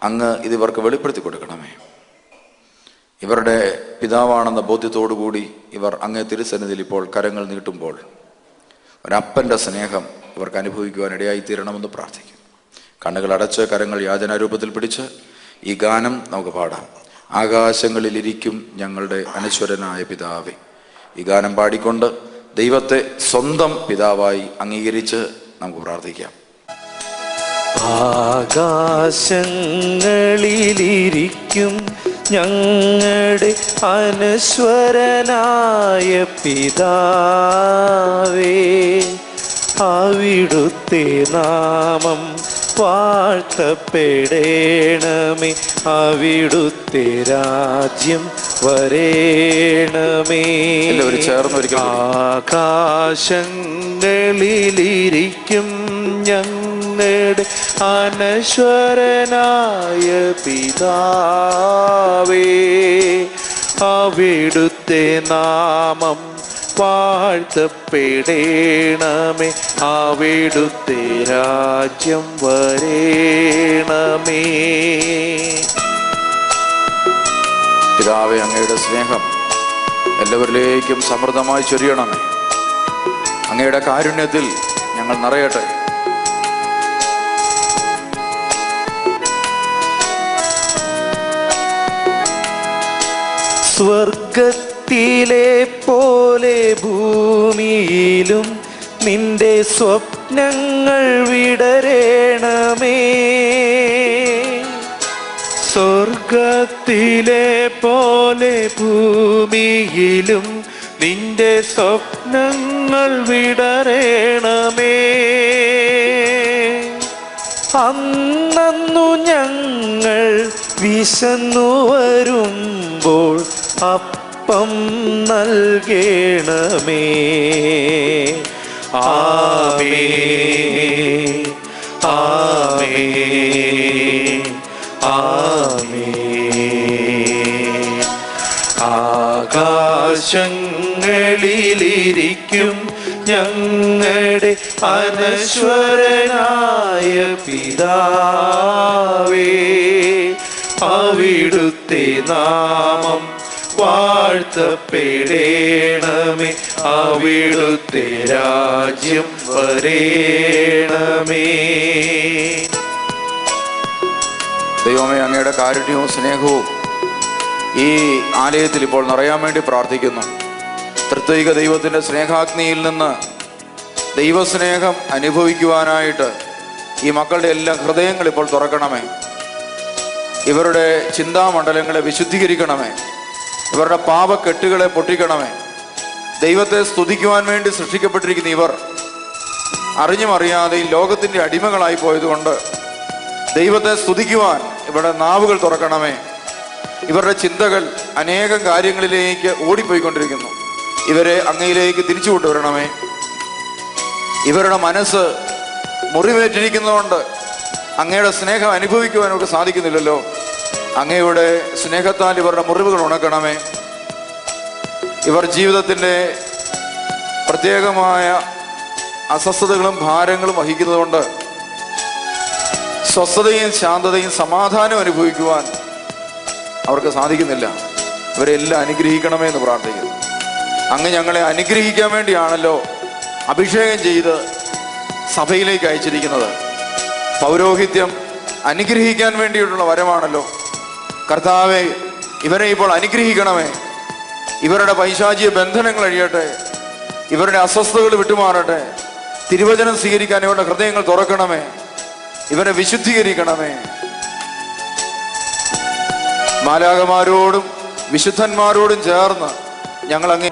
അങ്ങ് ഇതിവർക്ക് വെളിപ്പെടുത്തി കൊടുക്കണമേ. ഇവരുടെ പിതാവാണെന്ന ബോധ്യത്തോടുകൂടി ഇവർ അങ്ങേ തിരുസന്നിധിയിൽ ഇപ്പോൾ കരങ്ങൾ നീട്ടുമ്പോൾ ഒരപ്പൻ്റെ സ്നേഹം ഇവർക്ക് അനുഭവിക്കുവാൻ ഇടയായി തീരണമെന്ന് പ്രാർത്ഥിക്കും. കണ്ണുകൾ അടച്ച് കരങ്ങൾ യാചനാരൂപത്തിൽ പിടിച്ച് ഈ ഗാനം നമുക്ക് പാടാം. ആകാശങ്ങളിലിരിക്കും ഞങ്ങളുടെ അനശ്വരനായ പിതാവേ. ഈ ഗാനം പാടിക്കൊണ്ട് ദൈവത്തെ സ്വന്തം പിതാവായി അംഗീകരിച്ച് നമുക്ക് പ്രാർത്ഥിക്കാം. ആകാശങ്ങളിലിരിക്കും ഞങ്ങളുടെ അനശ്വരനായ പിതാവേ, അവിടുത്തെ നാമം വാഴ്ത്തപ്പെടേണമേ, അവിടുത്തെ രാജ്യം വരേണമേ. ആകാശങ്ങളിലിരിക്കും ഞങ്ങളുടെ അനശ്വരനായ പിതാവേ, അവിടുത്തെ നാമം വാഴ്ത്തപ്പെടേണമേ, അവിടുത്തെ രാജ്യം വരേണമേ. പിതാവേ, അങ്ങയുടെ സ്നേഹം എല്ലാവരിലേക്കും സമൃദ്ധമായി ചൊരിയണമേ. അങ്ങയുടെ കാരുണ്യത്തിൽ ഞങ്ങൾ നിറയട്ടെ. സ്വർഗത്തിലെ പോലെ ഭൂമിയിലും നിന്റെ സ്വപ്നങ്ങൾ വിടരേണമേ. സ്വർഗ സ്വർഗത്തിലെ പോലെ ഭൂമിയിലും നിന്റെ സ്വപ്നങ്ങൾ വിടരേണമേ. അന്നു ഞങ്ങൾ വിശന്നു വരുമ്പോൾ അപ്പം നൽകേണമേ. ആമേൻ ആമേൻ ആമേൻ. ആകാശങ്ങളിലിരിക്കും ഞങ്ങളുടെ അനശ്വരനായ പിതാവേ, അവിടുത്തെ നാമം വാഴ്ത്തപ്പെടേണമേ. അവിടുത്തെ രാജ്യം വരേണമേ. ദൈവമേ, അങ്ങയുടെ കാരുണ്യവും സ്നേഹവും ഈ ആലയത്തിൽ ഇപ്പോൾ നിറയാൻ വേണ്ടി പ്രാർത്ഥിക്കുന്നു. ത്രിത്വൈക ദൈവത്തിൻ്റെ സ്നേഹാഗ്നിയിൽ നിന്ന് ദൈവസ്നേഹം അനുഭവിക്കുവാനായിട്ട് ഈ മക്കളുടെ എല്ലാ ഹൃദയങ്ങൾ ഇപ്പോൾ തുറക്കണമേ. ഇവരുടെ ചിന്താമണ്ഡലങ്ങളെ വിശുദ്ധീകരിക്കണമേ. ഇവരുടെ പാപക്കെട്ടുകളെ പൊട്ടിക്കണമേ. ദൈവത്തെ സ്തുതിക്കുവാൻ വേണ്ടി സൃഷ്ടിക്കപ്പെട്ടിരിക്കുന്ന ഇവർ അറിഞ്ഞും അറിയാതെയും ലോകത്തിൻ്റെ അടിമകളായി പോയതുകൊണ്ട് ദൈവത്തെ സ്തുതിക്കുവാൻ ഇവരുടെ നാവുകൾ തുറക്കണമേ. ഇവരുടെ ചിന്തകൾ അനേകം കാര്യങ്ങളിലേക്ക് ഓടിപ്പോയിക്കൊണ്ടിരിക്കുന്നു. ഇവരെ അങ്ങയിലേക്ക് തിരിച്ചു കൊണ്ടുവരണമേ. ഇവരുടെ മനസ്സ് മുറിവേറ്റിരിക്കുന്നതുകൊണ്ട് അങ്ങയുടെ സ്നേഹം അനുഭവിക്കുവാൻ അവർക്ക് സാധിക്കുന്നില്ലല്ലോ. അങ്ങയുടെ സ്നേഹത്താൽ ഇവരുടെ മുറിവുകൾ ഉണക്കണമേ. ഇവർ ജീവിതത്തിൻ്റെ പ്രത്യേകമായ അസ്വസ്ഥതകളും ഭാരങ്ങളും വഹിക്കുന്നതുകൊണ്ട് സ്വസ്ഥതയും ശാന്തതയും സമാധാനവും അനുഭവിക്കുവാൻ അവർക്ക് സാധിക്കുന്നില്ല. ഇവരെല്ലാം അനുഗ്രഹിക്കണമേ എന്ന് പ്രാർത്ഥിക്കുന്നു. അങ്ങ് ഞങ്ങളെ അനുഗ്രഹിക്കാൻ വേണ്ടിയാണല്ലോ അഭിഷേകം ചെയ്ത് സഭയിലേക്ക് അയച്ചിരിക്കുന്നത്. പൗരോഹിത്യം അനുഗ്രഹിക്കാൻ വേണ്ടിയിട്ടുള്ള വരമാണല്ലോ. കർത്താവേ, ഇവരെ ഇപ്പോൾ അനുഗ്രഹിക്കണമേ. ഇവരുടെ പൈശാചിക ബന്ധനങ്ങൾ അഴിയട്ടെ. ഇവരുടെ അസ്വസ്ഥതകൾ വിട്ടുമാറട്ടെ. തിരുവചനം സ്വീകരിക്കാൻ ഇവരുടെ ഹൃദയങ്ങൾ തുറക്കണമേ. ഇവരെ വിശുദ്ധീകരിക്കണമേ. മാലാഖമാരോടും വിശുദ്ധന്മാരോടും ചേർന്ന് ഞങ്ങൾ അങ്ങേ